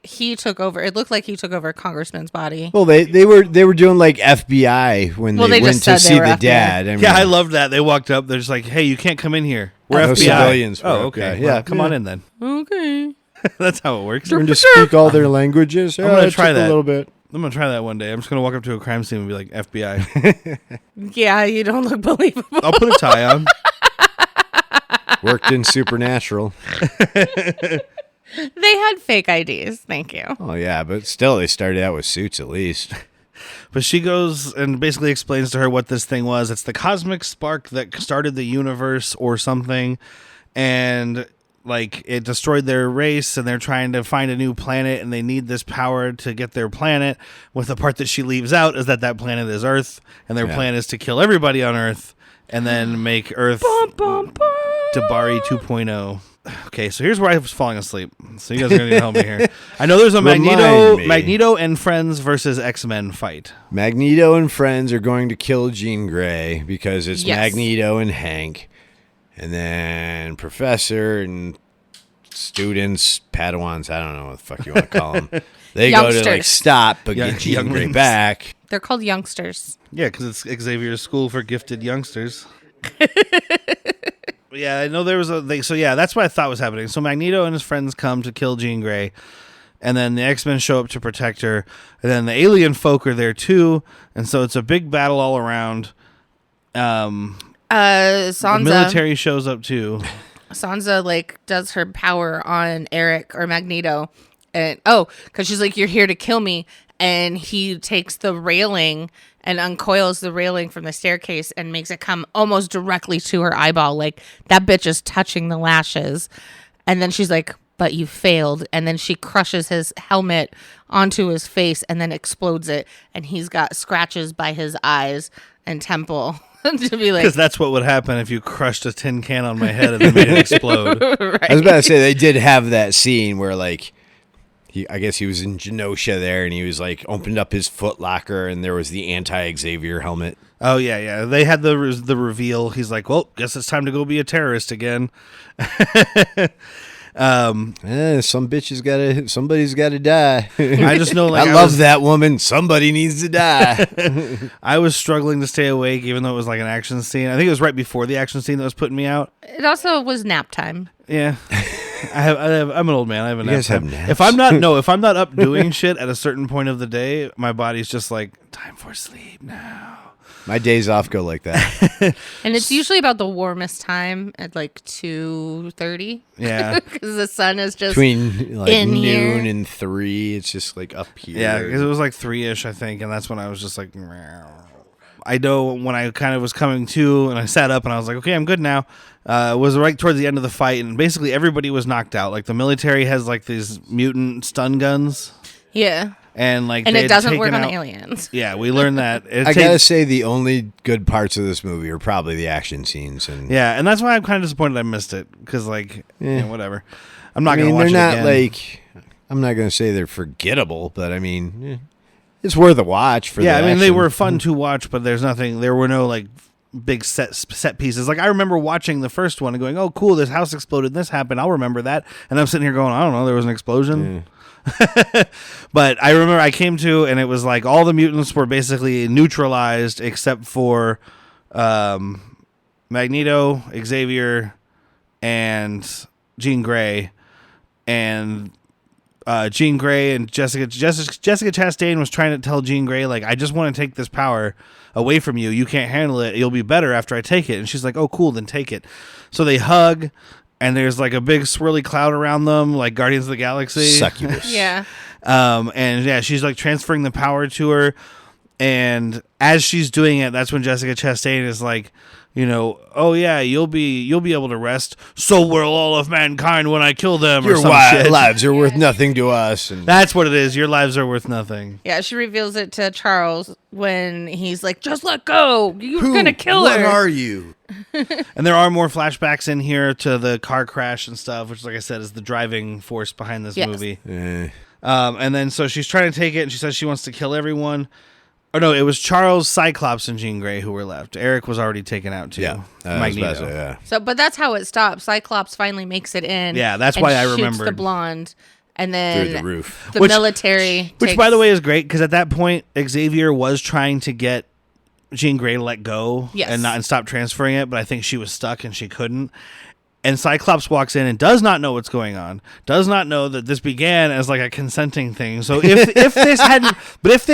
he took over. It looked like he took over a congressman's body. Well, they were doing like FBI when they went to see the dad. I mean, I loved that. They walked up. They're just like, "Hey, you can't come in here. We're no FBI." Civilians. Oh, okay. Yeah, well, come on in then. Okay, that's how it works. Learn to speak all their languages. I'm gonna try that a little bit. I'm going to try that one day. I'm just going to walk up to a crime scene and be like, FBI. Yeah, you don't look believable. I'll put a tie on. Worked in Supernatural. They had fake IDs. Thank you. Oh, yeah, but still, they started out with suits at least. But she goes and basically explains to her what this thing was. It's the cosmic spark that started the universe or something. And like it destroyed their race and they're trying to find a new planet and they need this power to get their planet. With the part that she leaves out is that planet is Earth and their plan is to kill everybody on Earth and then make Earth Dabari 2.0. Okay, so here's where I was falling asleep. So you guys are going to help me here. I know there's a Magneto and Friends versus X-Men fight. Magneto and Friends are going to kill Jean Grey because it's Magneto and Hank. And then Professor and students, Padawans, I don't know what the fuck you want to call them. They youngsters. Go to like stop but get Jean Grey back. They're called youngsters. Yeah, because it's Xavier's School for Gifted Youngsters. Yeah, I know there was a thing. So yeah, that's what I thought was happening. So Magneto and his friends come to kill Jean Grey. And then the X-Men show up to protect her. And then the alien folk are there too. And so it's a big battle all around. Sansa. The military shows up too. Sansa like does her power on Eric or Magneto, and because she's like, "You're here to kill me," and he takes the railing and uncoils the railing from the staircase and makes it come almost directly to her eyeball, like that bitch is touching the lashes, and then she's like, "But you failed," and then she crushes his helmet onto his face and then explodes it, and he's got scratches by his eyes and temple. To be like, because that's what would happen if you crushed a tin can on my head and then made it explode. Right. I was about to say they did have that scene where like I guess he was in Genosha there and he was like opened up his foot locker and there was the anti-Xavier helmet. Oh yeah. They had the reveal. He's like, well, guess it's time to go be a terrorist again. Somebody's gotta die. I just know, like, I love that woman. Somebody needs to die. I was struggling to stay awake, even though it was like an action scene. I think it was right before the action scene that was putting me out. It also was nap time. Yeah. I'm an old man. I have a nap. You guys have time. naps? If I'm not up doing shit at a certain point of the day, my body's just like, time for sleep now. My days off go like that. And it's usually about the warmest time at like 2:30. Yeah. Because the sun is just Between like in noon here. and 3, it's just like up here. Yeah, because it was like 3-ish, I think, and that's when I was just like, meow. I know when I kind of was coming to, and I sat up, and I was like, okay, I'm good now. It was right towards the end of the fight, and basically everybody was knocked out. Like, the military has like these mutant stun guns. Yeah. And like, it doesn't work on aliens. Yeah, we learned that. I gotta say, the only good parts of this movie are probably the action scenes. And and that's why I'm kind of disappointed I missed it, because like, whatever. I'm not gonna watch they're not it again. like, I'm not gonna say they're forgettable, but I mean, it's worth a watch for. Yeah, the I mean, they action. were fun to watch, but there were no like big set pieces. Like, I remember watching the first one and going, "Oh, cool! This house exploded. This happened. I'll remember that." And I'm sitting here going, "I don't know. There was an explosion." But I remember I came to, and it was like all the mutants were basically neutralized except for Magneto, Xavier, and Jean Grey, and Jean Grey and Jessica Chastain was trying to tell Jean Grey, like, I just want to take this power away from you. You can't handle it. You'll be better after I take it. And she's like, oh, cool, then take it. So they hug, and there's like a big swirly cloud around them, like Guardians of the Galaxy. Succubus. Yeah. And yeah, she's like transferring the power to her. And as she's doing it, that's when Jessica Chastain is like, oh yeah, you'll be able to rest. So will all of mankind when I kill them. Your or some shit. lives are worth nothing to us. And That's what it is. Your lives are worth nothing. Yeah, she reveals it to Charles when he's like, just let go. You're going to kill her. What are you? And there are more flashbacks in here to the car crash and stuff, which, like I said, is the driving force behind this movie. And then so she's trying to take it, and she says she wants to kill everyone. Oh, no, it was Charles, Cyclops, and Jean Grey who were left. Eric was already taken out, too. Yeah. Magneto. So, but that's how it stops. Cyclops finally makes it in. Yeah, that's and why I shoots remembered. the blonde, and then Through the roof. the military Which, by the way, is great, because at that point, Xavier was trying to get Jean Grey to let go and stop transferring it, but I think she was stuck and she couldn't. And Cyclops walks in and does not know what's going on. Does not know that this began as like a consenting thing. So if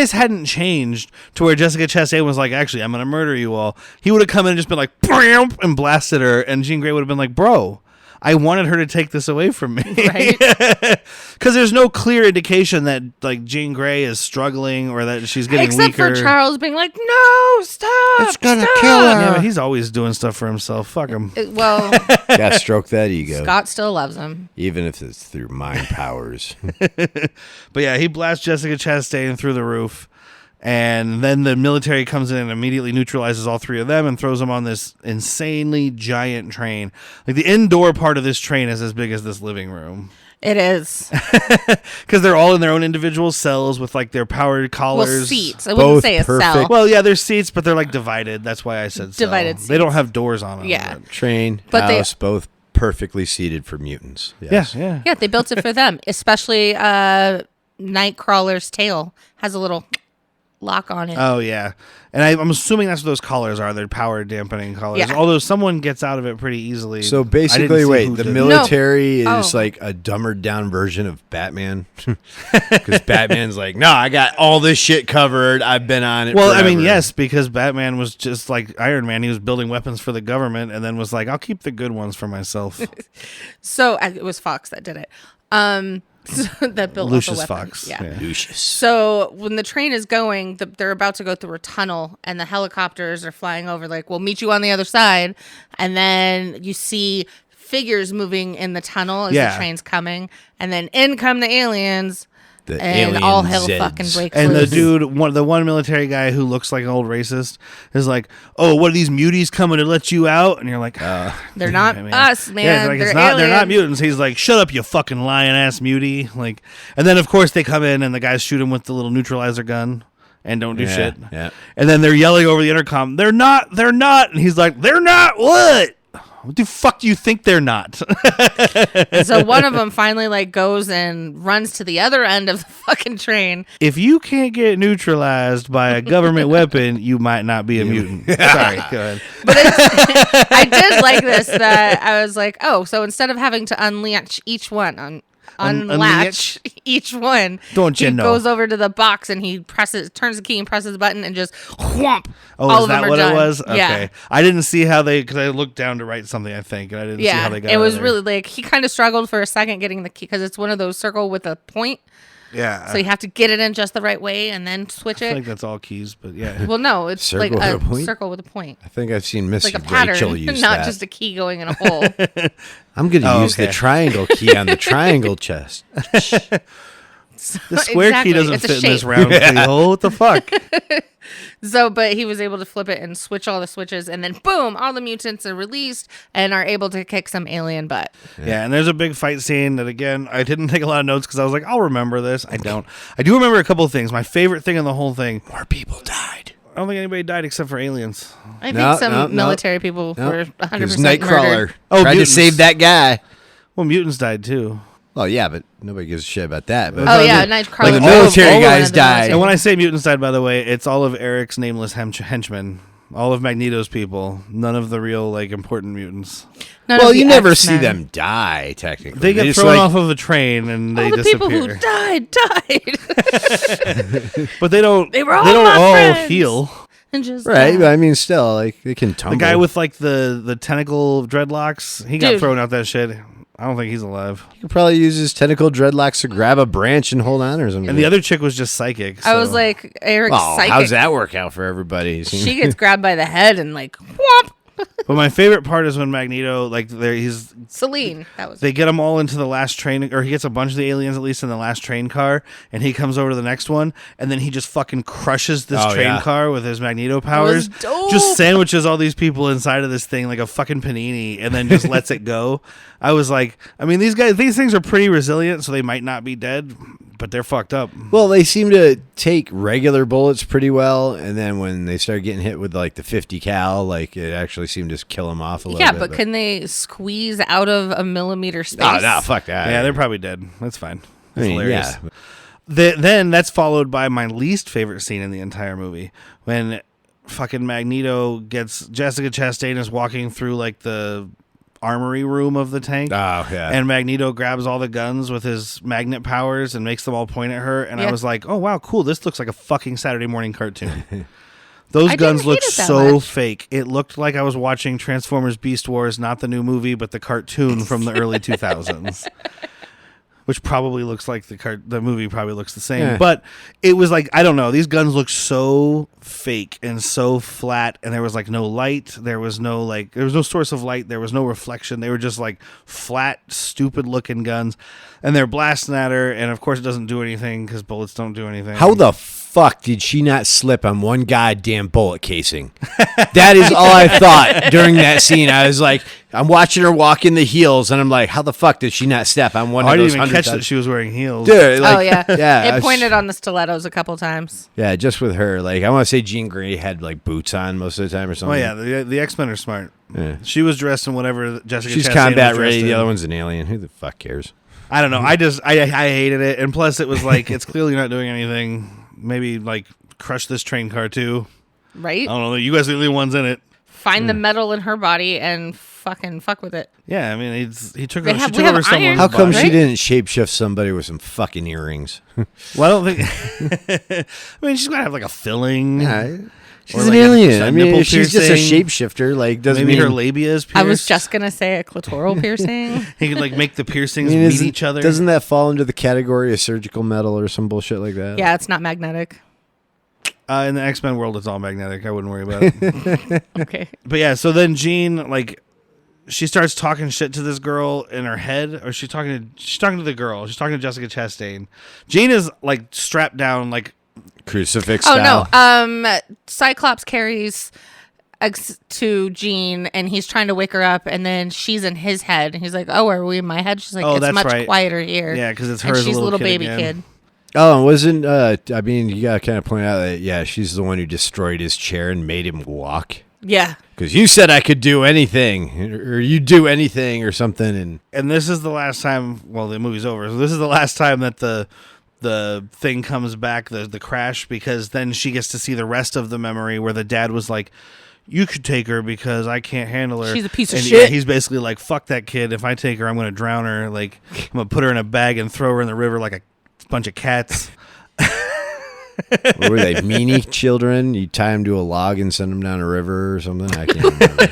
this hadn't changed to where Jessica Chastain was like, actually, I'm going to murder you all, he would have come in and just been like, bam, and blasted her, and Jean Grey would have been like, bro, I wanted her to take this away from me. Right. Because there's no clear indication that like Jean Grey is struggling or that she's getting Except weaker. for Charles being like, no, stop. It's gonna stop. kill her. Yeah, but he's always doing stuff for himself. Fuck him. Well, Yeah, stroke that ego. Scott still loves him. Even if it's through mind powers. But yeah, he blasts Jessica Chastain through the roof. And then the military comes in and immediately neutralizes all three of them and throws them on this insanely giant train. Like, the indoor part of this train is as big as this living room. It is. Because they're all in their own individual cells with like their powered collars. Well, seats. I wouldn't say a cell. perfect. Well, yeah, there's seats, but they're like divided. That's why I said Divided cell. They don't have doors on them. Yeah. Train, But house, both perfectly seated for mutants. Yes. Yeah. Yeah, they built it for them. Especially Nightcrawler's tail has a little lock on it. Oh, yeah. And I'm assuming that's what those collars are. They're power dampening collars. Yeah. Although someone gets out of it pretty easily. So I didn't basically, see wait, who the did. military No. is Oh. like a dumbered down version of Batman. Because Batman's like, no, I got all this shit covered. I've been on it. Well, I forever." mean, yes, because Batman was just like Iron Man. He was building weapons for the government and then was like, I'll keep the good ones for myself. So it was Fox that did it. So, that built all the Lucius weapons. Fox. Yeah. Lucius. So when the train is going, they're about to go through a tunnel, and the helicopters are flying over. Like, we'll meet you on the other side, and then you see figures moving in the tunnel as the train's coming, and then in come the aliens. The And alien all hell Zeds. fucking breaks And the loose. dude, the one military guy who looks like an old racist, is like, "Oh, what are these muties coming to let you out?" And you're like, They're not man. us, man. Yeah, like, they're they're not aliens. mutants. He's like, "Shut up, you fucking lion ass mutie!" Like, and then of course they come in and the guys shoot him with the little neutralizer gun and don't do shit. Yeah. And then they're yelling over the intercom, "They're not!" And he's like, "They're not what?" What the fuck do you think they're not? And so one of them finally like goes and runs to the other end of the fucking train. If you can't get neutralized by a government weapon, you might not be a mutant. Sorry, go ahead. But I did like this, that I was like, oh, so instead of having to unlatch each one, unlatch each one, Don't you he know? goes over to the box and he turns the key and presses the button and just whomp. Oh, all is of them that are what done. it was? Okay. Yeah. I didn't see how because I looked down to write something, I think, and I didn't see how they got it out was of there. really like he kind of struggled for a second getting the key because it's one of those circle with a point. Yeah. So you have to get it in just the right way and then switch I it. think that's all keys, but yeah. Well, no, it's Circle like with a a point? circle with a point. I think I've seen Miss Like a pattern, Rachel use not that. just a key going in a hole. I'm going to use okay. the triangle key on the triangle chest. The square Exactly. key doesn't It's a fit in this shape. round keyhole. What the fuck? So, but he was able to flip it and switch all the switches, and then boom, all the mutants are released and are able to kick some alien butt. Yeah, and there's a big fight scene that, again, I didn't take a lot of notes because I was like, I'll remember this. I don't. I do remember a couple of things. My favorite thing in the whole thing, More people died. I don't think anybody died except for aliens. I think some military people were 100% Nightcrawler murdered. Oh, tried mutants. to save that guy. Well, mutants died too. Oh, yeah, but nobody gives a shit about that. But Oh yeah, Like Nightcrawler. the military All of guys the died. military. And when I say mutants died, by the way, it's all of Eric's nameless henchmen. All of Magneto's people. None of the real, like, important mutants. None well, of the you never X-Men. see them die, technically. They get just, thrown like, off of a train and they All the disappear. people who died. But they don't. They were all They don't my all friends. heal. And just Right, died. but I mean, still, like, they can tumble. The guy with like the tentacle dreadlocks, he got Dude. thrown out that shit. I don't think he's alive. He could probably use his tentacle dreadlocks to grab a branch and hold on or something. And the other chick was just psychic. I was so- like, Eric's Oh, psychic. how's that work out for everybody? She gets grabbed by the head and like, whomp. But my favorite part is when Magneto, like, Celine. That was. they get them all into the last train, or he gets a bunch of the aliens at least in the last train car, and he comes over to the next one, and then he just fucking crushes this Oh, train yeah. car with his Magneto powers. dope. Just sandwiches all these people inside of this thing like a fucking panini, and then just lets it go. I was like, I mean, these things are pretty resilient, so they might not be dead, but they're fucked up. Well, they seem to take regular bullets pretty well, and then when they start getting hit with like the 50 cal, like it actually seemed to kill them off a little Yeah, bit. but can they squeeze out of a millimeter space? Oh, no, fuck that. Yeah, they're probably dead. That's fine. I That's mean, hilarious. yeah. Then that's followed by my least favorite scene in the entire movie when fucking Magneto gets Jessica Chastain is walking through like the armory room of the tank. Oh, yeah. And Magneto grabs all the guns with his magnet powers and makes them all point at her. And I Yeah. was like, oh, wow, cool. This looks like a fucking Saturday morning cartoon. Those I guns didn't look hate it that so much. fake. It looked like I was watching Transformers Beast Wars, not the new movie, but the cartoon from the early 2000s. Which probably looks like the movie probably looks the same. Yeah. But it was like, I don't know. These guns look so fake and so flat. And there was like no light. There was no source of light. There was no reflection. They were just like flat, stupid looking guns. And they're blasting at her. And of course it doesn't do anything because bullets don't do anything. How the fuck did she not slip on one goddamn bullet casing? That is all I thought during that scene. I was like, I'm watching her walk in the heels, and I'm like, how the fuck did she not step on one I of didn't those even 100,000 catch that she was wearing heels. Dude, like, Oh yeah, yeah. It pointed on the stilettos a couple times. Yeah, just with her. Like, I want to say Jean Grey had like boots on most of the time or Oh something. yeah, the X-Men are smart. Yeah. She was dressed in whatever Jessica She's Chastain combat was dressed ready. The in. other one's an alien. Who the fuck cares? I don't know. I hated it, and plus it was like it's clearly not doing anything. Maybe like crush this train car too. Right? I don't know. You guys are the only ones in it. Find the metal in her body and fucking fuck with it. Yeah, I mean he took We over. She have- took we have over iron. someone's How come body. she Right? didn't shapeshift somebody with some fucking earrings? Well, I don't think. I mean, she's gotta have like a filling. She's Or an like alien. a I mean, nipple if she's just a piercing. shapeshifter, like, doesn't Maybe mean her labia is pierced. I was just gonna say a clitoral piercing. He could like make the piercings I mean, meet isn't- each other. Doesn't that fall into the category of surgical metal or some bullshit like that? Yeah, it's not magnetic. In the X-Men world, it's all magnetic. I wouldn't worry about it. Okay. But yeah, so then Jean, like, she starts talking shit to this girl in her head, or she's talking to the girl. She's talking to Jessica Chastain. Jean is like strapped down, like, Crucifix Oh style. no. Cyclops carries to Jean, and he's trying to wake her up, and then she's in his head, and he's like, "Oh, are we in my head?" She's like, Oh, "It's that's much right. quieter here." yeah, because it's her and as a she's a little kid baby again. kid. Oh, wasn't, I mean, you gotta kind of point out that, yeah, she's the one who destroyed his chair and made him walk. Yeah. Because you said I could do anything, or you do anything, or something. And this is the last time. Well, the movie's over. So this is the last time that the thing comes back, the crash, because then she gets to see the rest of the memory where the dad was like, you could take her because I can't handle her. She's a piece of and shit. Yeah, he's basically like, fuck that kid. If I take her, I'm going to drown her. Like, I'm going to put her in a bag and throw her in the river like a bunch of cats. What were they, meanie children? You tie them to a log and send them down a river or something? I can't remember.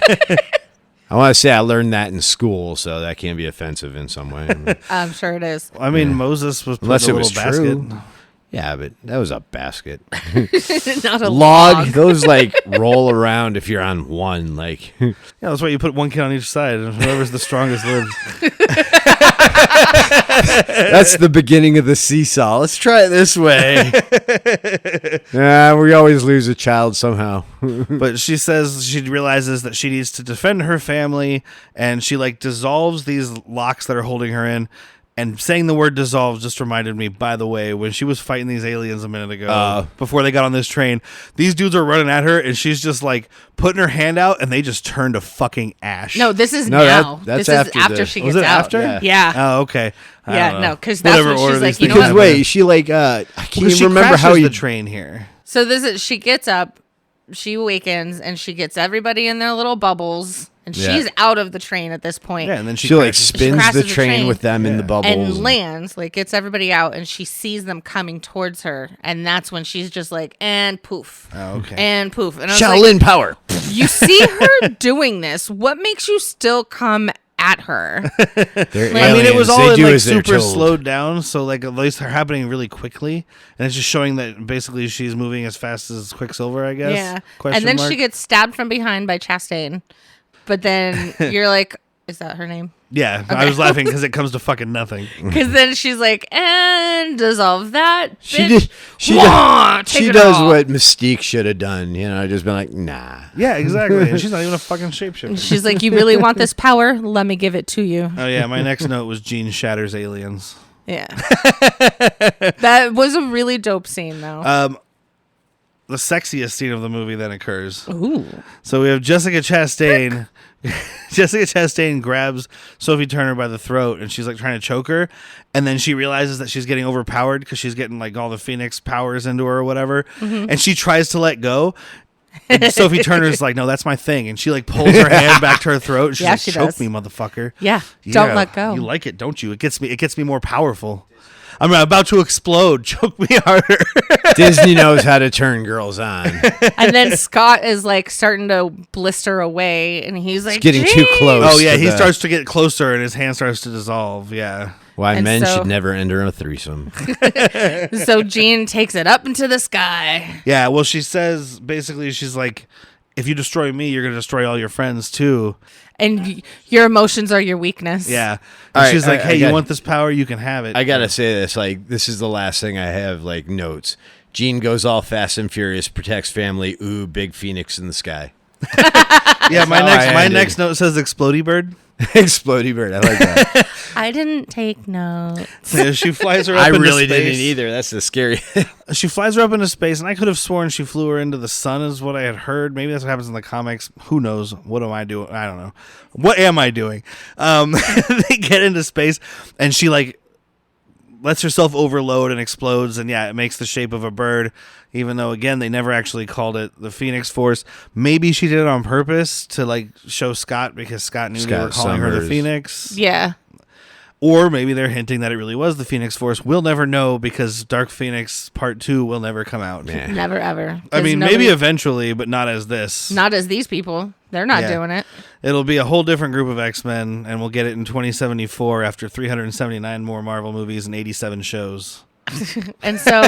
I want to say I learned that in school, so that can't be offensive in some way. I'm sure it is. I mean, Moses was put Unless in a it was little basket. true. Yeah, but that was a basket. Not a Log. Those like roll around if you're on one. Like, Yeah, that's why you put one kid on each side, and whoever's the strongest lives. that's the beginning of the seesaw. Let's try it this way. Yeah, we always lose a child somehow. But she says she realizes that she needs to defend her family, and she like dissolves these locks that are holding her in. And saying the word dissolve just reminded me, by the way, when she was fighting these aliens a minute ago, before they got on this train, these dudes are running at her, and she's just like putting her hand out, and they just turn to fucking ash. No, this is now. That's this after is after the- she Was gets it out. after? Yeah. Oh, okay. I Yeah, don't know. no, because that's Whatever what she's order like, these you know things Because what? happen in. wait, she like I can't Well, she even remember how crashes you. the train here. So she gets up, she awakens, and she gets everybody in their little bubbles, and Yeah. she's out of the train at this point. Yeah, and then she She like crashes. spins crashes the the train train. with them in the Yeah. bubbles and lands, like gets everybody out, and she sees them coming towards her, and that's when she's just like, and poof, Oh, okay. and poof, and I was Shaolin like, power. you see her doing this. What makes you still come at her? They're I mean, it was aliens. all They in do like as they're super told. slowed down, so like at least they're happening really quickly, and it's just showing that basically she's moving as fast as Quicksilver, I guess. Yeah, Question and then mark? she gets stabbed from behind by Chastain, but then you're like, is that her name? Yeah, I was laughing because it comes to fucking nothing. Because then she's like, and dissolve that. She bitch. did. She Wah, does. take She it does all. what Mystique should have done. You know, just been like, nah. Yeah, exactly. And she's not even a fucking shapeshifter. She's like, you really want this power? Let me give it to you. Oh yeah, my next note was Gene shatters aliens. Yeah. That was a really dope scene, though. The sexiest scene of the movie then occurs. Ooh. So we have Jessica Chastain. Jessica Chastain grabs Sophie Turner by the throat, and she's like trying to choke her, and then she realizes that she's getting overpowered because she's getting like all the Phoenix powers into her or whatever, and she tries to let go. And Sophie Turner's like, no, that's my thing, and she like pulls her hand back to her throat. And she's Yeah, like, she choke does. me, motherfucker. Yeah. Don't Yeah, let go. You like it, don't you? It gets me more powerful. I'm about to explode. Choke me harder. Disney knows how to turn girls on. And then Scott is like starting to blister away, and he's like, getting too "Jeez." close. Oh yeah, to he the- starts to get closer, and his hand starts to dissolve. Yeah. Why And men so- should never enter a threesome. So Jean takes it up into the sky. Yeah, well, she says basically, she's like, if you destroy me, you're gonna destroy all your friends too. And your emotions are your weakness. Yeah, and All right, she's like, I hey, you got- want this power? You can have it. I gotta say this. Like, this is the last thing I have. Like notes. Jean goes all fast and furious, protects family. Ooh, big phoenix in the sky. Yeah, my how I my ended. next note says explodey bird. Explodey bird. I like that. I didn't take notes. Yeah, she flies her up I into really space. didn't either. That's the scary. She flies her up into space, and I could have sworn she flew her into the sun, is what I had heard. Maybe that's what happens in the comics. Who knows? What am I doing? I don't know. What am I doing? They get into space, and she like lets herself overload and explodes, and yeah, it makes the shape of a bird. Even though, again, they never actually called it the Phoenix Force. Maybe she did it on purpose to like show Scott, because Scott knew they were Scott calling her the Summers. Phoenix. Yeah. Or maybe they're hinting that it really was the Phoenix Force. We'll never know, because Dark Phoenix Part 2 will never come out. Yeah. Never ever. I 'Cause mean, nobody- maybe eventually, but not as this. not as these people. They're not Yeah. doing it. It'll be a whole different group of X-Men, and we'll get it in 2074 after 379 more Marvel movies and 87 shows. And so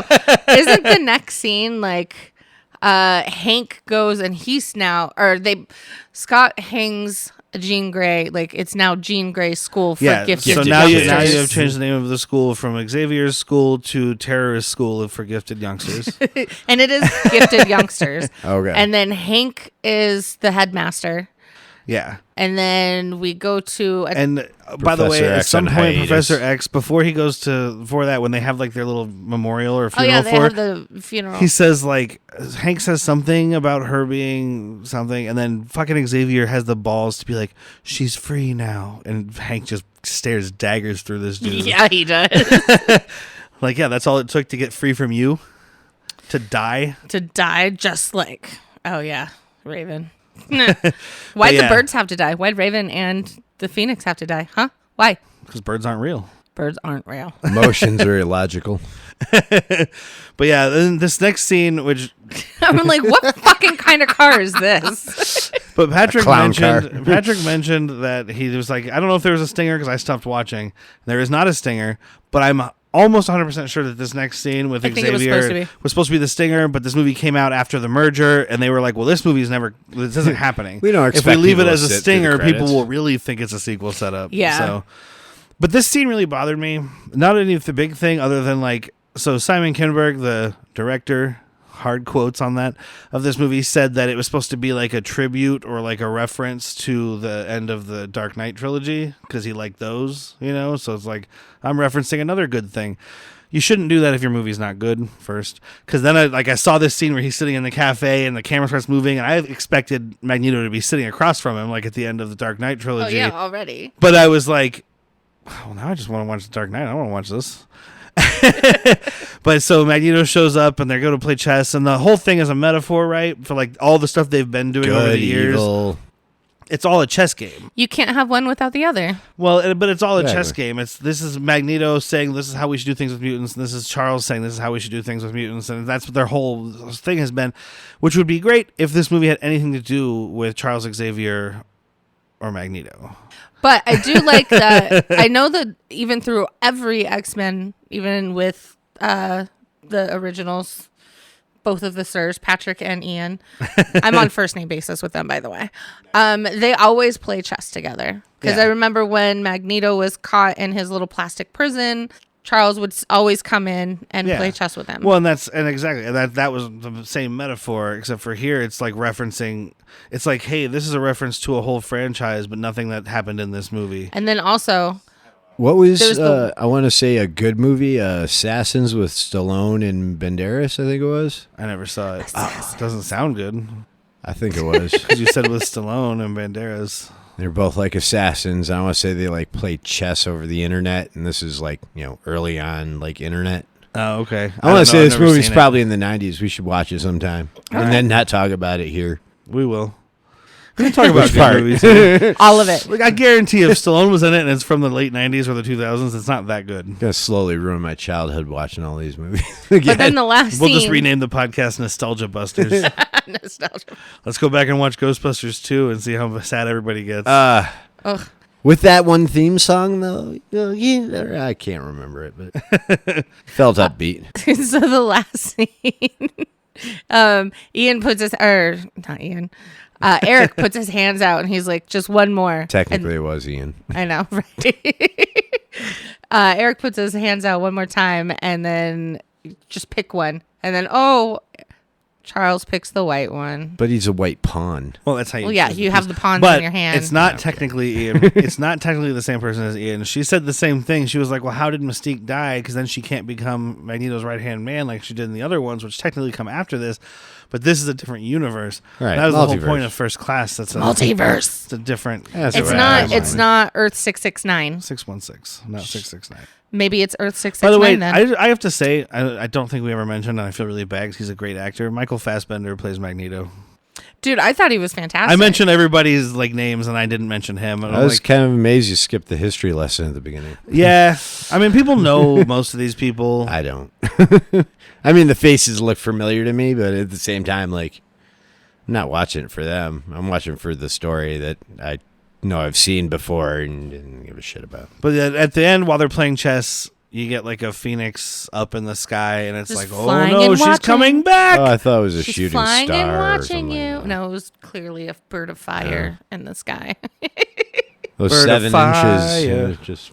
isn't the next scene like Hank goes and he's now, or Scott hangs Jean Grey, like it's now Jean Grey's school for gifted so Gifted now you youngsters. have changed the name of the school from Xavier's School to Terrorist School for Gifted Youngsters. and it is gifted youngsters. Okay. And then Hank is the headmaster. Yeah. And then we go to... And by the way, Professor at X some on point, hiatus. Professor X, before that, when they have like their little memorial or funeral they for have her, the funeral. he says like, Hank says something about her being something, and then fucking Xavier has the balls to be like, she's free now. And Hank just stares daggers through this dude. Yeah, he does. Like, yeah, that's all it took to get free from you? To die? To die just like... Oh, yeah. Raven. Why'd the birds have to die? Why'd Raven and the Phoenix have to die? Huh? Why? Because birds aren't real. Birds aren't real. Emotions are illogical. But yeah, then this next scene, which... I'm like, what fucking kind of car is this? But Patrick clown mentioned that he was like, I don't know if there was a stinger because I stopped watching. There is not a stinger, but I'm almost 100% sure that this next scene with Xavier was supposed to be the stinger, but this movie came out after the merger, and they were like, well, this isn't happening. We don't expect if we leave it people as to a sit through the stinger, people credits. will really think it's a sequel setup. Yeah. So, but this scene really bothered me. Not any of the big thing other than like, so Simon Kinberg, the director, hard quotes on that, of this movie, said that it was supposed to be like a tribute or like a reference to the end of the Dark Knight trilogy because he liked those, so it's like, I'm referencing another good thing. You shouldn't do that if your movie's not good first, because then I saw this scene where he's sitting in the cafe and the camera starts moving, and I expected Magneto to be sitting across from him like at the end of the Dark Knight trilogy. Oh, yeah, already. But I was like, well, now I just want to watch the Dark Knight. I don't want to watch this. But so Magneto shows up and they're going to play chess, and the whole thing is a metaphor, right, for like all the stuff they've been doing over the years. Evil. It's all a chess game. You can't have one without the other. Well, but it's all a Exactly. chess game. This is Magneto saying this is how we should do things with mutants, and this is Charles saying this is how we should do things with mutants, and that's what their whole thing has been, which would be great if this movie had anything to do with Charles Xavier or Magneto. But I do like that. I know that even through every X-Men, even with the originals, both of the sirs, Patrick and Ian, I'm on first name basis with them, by the way. They always play chess together. Because Yeah. I remember when Magneto was caught in his little plastic prison, Charles would always come in and play chess with him. Well, and that was the same metaphor, except for here it's like referencing. It's like, hey, this is a reference to a whole franchise, but nothing that happened in this movie. And then also, What was, There's the- I want to say, a good movie? Assassins with Stallone and Banderas, I think it was. I never saw it. Doesn't sound good I think it was. because you said it was Stallone and Banderas. They're both like assassins. I want to say they like played chess over the internet, and this is like, early on like internet. Oh, okay. I want don't to say know. I've this never movie's seen it. probably in the 90s. We should watch it sometime. And then not talk about it here. We will. We can talk about Which good part? movies. Too. all of it. Like, I guarantee if Stallone was in it and it's from the late 90s or the 2000s, it's not that good. Gonna slowly ruin my childhood watching all these movies. But then the last We'll scene. just rename the podcast Nostalgia Busters. Nostalgia. Let's go back and watch Ghostbusters 2 and see how sad everybody gets. Ugh. With that one theme song, though, I can't remember it, but felt upbeat. So the last scene, Ian puts his, or not Ian, Eric puts his hands out and he's like, just one more. Technically, it was Ian. I know, right? Eric puts his hands out one more time and then just pick one. And then, Charles picks the white one. But he's a white pawn. Well, that's how you. Well, yeah, choose you the have piece. the pawns But in your hand. it's not technically Ian. It's not technically the same person as Ian. She said the same thing. She was like, "Well, how did Mystique die? Because then she can't become Magneto's right hand man like she did in the other ones, which technically come after this. But this is a different universe. Right, That was the whole multiverse. point of First Class. That's Multiverse. It's a different. That's It's right. not. Timeline. It's not Earth 669. 616, not 669. Maybe it's Earth 669. By the way, then. I have to say, I don't think we ever mentioned, and I feel really bad because he's a great actor. Michael Fassbender plays Magneto. Dude, I thought he was fantastic. I mentioned everybody's like names, and I didn't mention him. And I I'm was like, kind of amazed you skipped the history lesson at the beginning. yeah, I mean, people know most of these people. I don't. I mean, the faces look familiar to me, but at the same time, like, I'm not watching it for them. I'm watching for the story that I know I've seen before and didn't give a shit about. But at the end, while they're playing chess, you get like a phoenix up in the sky, and it's Just like, oh flying no, and she's watching. coming back. Oh, I thought it was a She's shooting flying star and or watching something. you. No, it was clearly a bird of fire in the sky. Those Bird of 7 inches. fire. It was just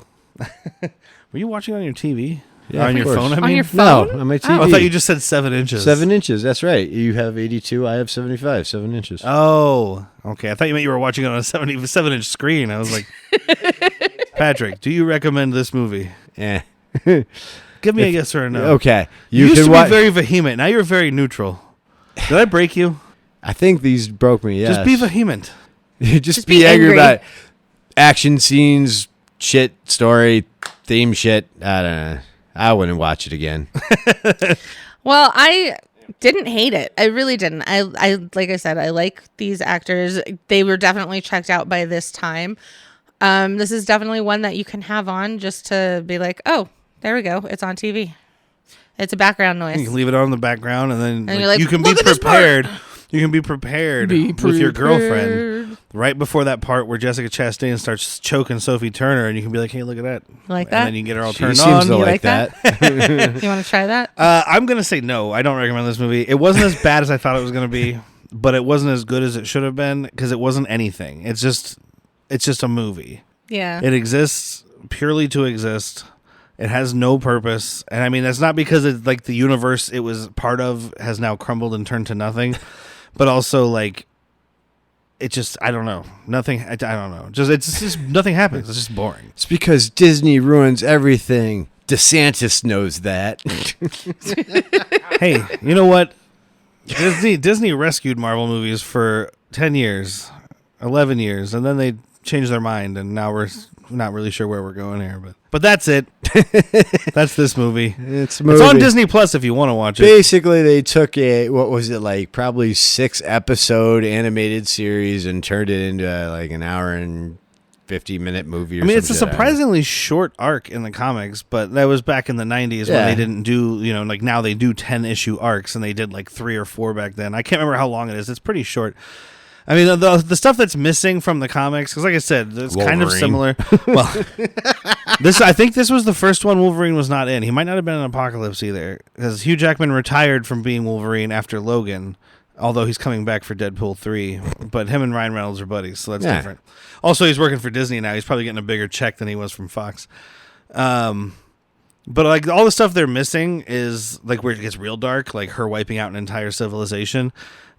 Were you watching on your TV? Yeah, on your phone, I mean? On your phone? No, on my TV. Oh, I thought you just said 7 inches. 7 inches, that's right. You have 82, I have 75, 7 inches. Oh, okay. I thought you meant you were watching it on a 77-inch screen. I was like, Patrick, do you recommend this movie? Eh. Give me a yes or a no. Okay. You used to be very vehement. Now you're very neutral. Did I break you? I think these broke me, yes. Just be vehement. just be angry about action scenes, shit, story, theme shit. I don't know. I wouldn't watch it again. Well, I didn't hate it. I really didn't. I like I said, I like these actors. They were definitely checked out by this time. This is definitely one that you can have on just to be like, oh, there we go. It's on TV. It's a background noise. You can leave it on in the background, and then you're like, you can be prepared. You can be prepared with your girlfriend right before that part where Jessica Chastain starts choking Sophie Turner, and you can be like, "Hey, look at that!" Like that, and then you can get her all She turned seems on. to like that. You want to try that? I'm gonna say no. I don't recommend this movie. It wasn't as bad as I thought it was gonna be, but it wasn't as good as it should have been because it wasn't anything. It's just a movie. Yeah. It exists purely to exist. It has no purpose. And I mean, that's not because it's like the universe it was part of has now crumbled and turned to nothing, but also like it just, I don't know. Nothing, I don't know. It's just nothing happens. It's just boring. It's because Disney ruins everything. DeSantis knows that. Hey, you know what? Disney rescued Marvel movies for 10 years, 11 years, and then they changed their mind, and now we're not really sure where we're going here, but that's it. That's this movie. It's on Disney Plus if you want to watch it. Basically, they took probably 6-episode animated series and turned it into like an hour and 50-minute movie. I mean, it's a surprisingly short arc in the comics, but that was back in the 90s when they didn't do, like now they do 10-issue arcs, and they did like 3 or 4 back then. I can't remember how long it is. It's pretty short. I mean, the stuff that's missing from the comics, because like I said, it's kind of similar. Well, I think this was the first one Wolverine was not in. He might not have been in Apocalypse either, because Hugh Jackman retired from being Wolverine after Logan, although he's coming back for Deadpool 3. But him and Ryan Reynolds are buddies, so that's different. Also, he's working for Disney now. He's probably getting a bigger check than he was from Fox. But like all the stuff they're missing is like where it gets real dark, like her wiping out an entire civilization.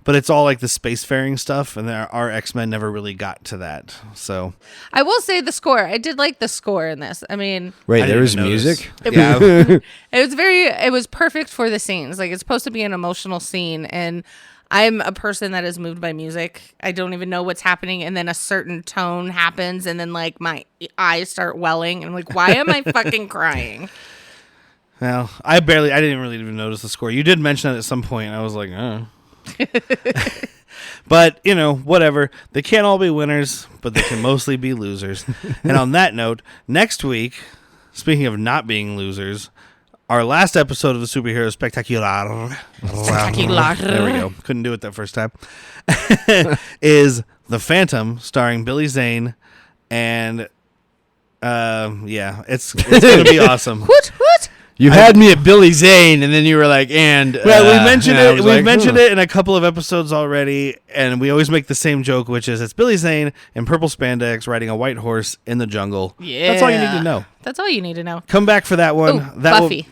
But it's all like the spacefaring stuff, and our X-Men never really got to that. So I will say the score. I did like the score in this. I mean, wait, there was music? It was perfect for the scenes. Like, it's supposed to be an emotional scene, and I'm a person that is moved by music. I don't even know what's happening, and then a certain tone happens, and then like my eyes start welling, and I'm like, why am I fucking crying? Well, I didn't really even notice the score. You did mention that at some point, and I was like, oh. But whatever, they can't all be winners, but they can mostly be losers. And on that note, next week, speaking of not being losers, our last episode of the Superhero Spectacular, there we go, couldn't do it that first time, is The Phantom, starring Billy Zane, and it's gonna be awesome. What? You had me at Billy Zane, and then you were like, and... Well, we mentioned it. We've mentioned it in a couple of episodes already, and we always make the same joke, which is it's Billy Zane in purple spandex riding a white horse in the jungle. Yeah. That's all you need to know. That's all you need to know. Come back for that one. Ooh, that Buffy.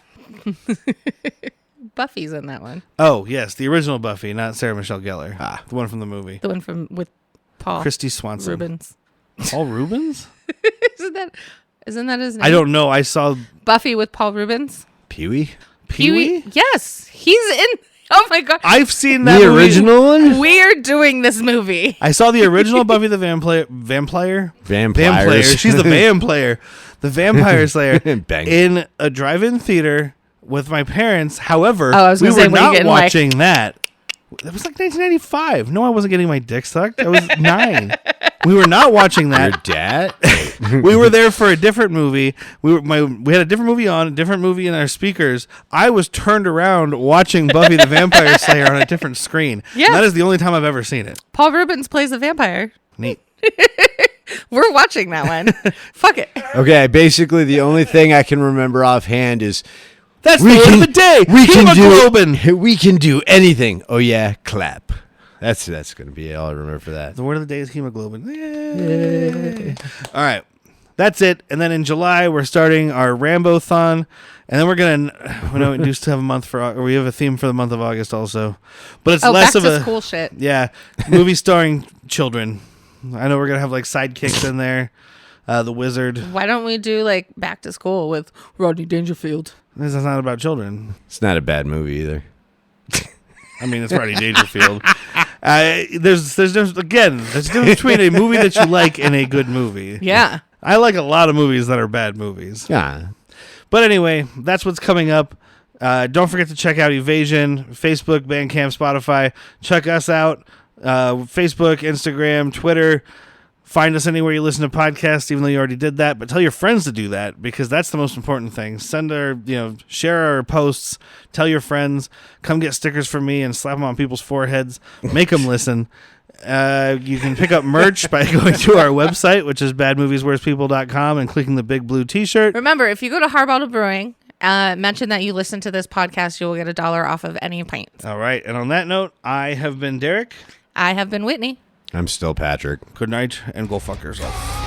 Buffy's in that one. Oh, yes, the original Buffy, not Sarah Michelle Gellar. The one from the movie. The one with Paul. Christy Swanson. Rubens. Paul Rubens? Isn't that his name? I don't know. I saw Buffy with Paul Rubens. Pee-wee? Pee-wee? Yes, he's in. Oh my god! I've seen that the movie. Original one. We're doing this movie. I saw the original Buffy the Vampire. She's the vampire. The Vampire Slayer in a drive-in theater with my parents. However, we were not watching that. That was like 1995. No, I wasn't getting my dick sucked. I was 9. We were not watching that. Your dad? We were there for a different movie. We had a different movie on, a different movie in our speakers. I was turned around watching Buffy the Vampire Slayer on a different screen. Yeah. And that is the only time I've ever seen it. Paul Rubens plays a vampire. Neat. We're watching that one. Fuck it. Okay, basically the only thing I can remember offhand is that's the word of the day. We can do anything. Oh yeah, clap. That's going to be all I remember for that. The word of the day is hemoglobin. Yay. All right. that's it. And then in July, we're starting our Rambo-thon. And then we're going to, we used to have a month we have a theme for the month of August also. But it's less of back to school shit. Yeah. Movie starring children. I know we're going to have like sidekicks in there. The Wizard. Why don't we do like Back to School with Rodney Dangerfield? This is not about children. It's not a bad movie either. I mean, it's Rodney Dangerfield. There's a difference between a movie that you like and a good movie. Yeah. I like a lot of movies that are bad movies. Yeah. But anyway, that's what's coming up. Don't forget to check out Evasion, Facebook, Bandcamp, Spotify. Check us out. Facebook, Instagram, Twitter. Find us anywhere you listen to podcasts, even though you already did that. But tell your friends to do that because that's the most important thing. Share our posts. Tell your friends. Come get stickers from me and slap them on people's foreheads. Make them listen. You can pick up merch by going to our website, which is badmoviesworsepeople.com, and clicking the big blue T-shirt. Remember, if you go to Harbottle Brewing, mention that you listen to this podcast, you will get $1 off of any pint. All right. And on that note, I have been Derek. I have been Whitney. I'm still Patrick. Good night, and go fuck yourself.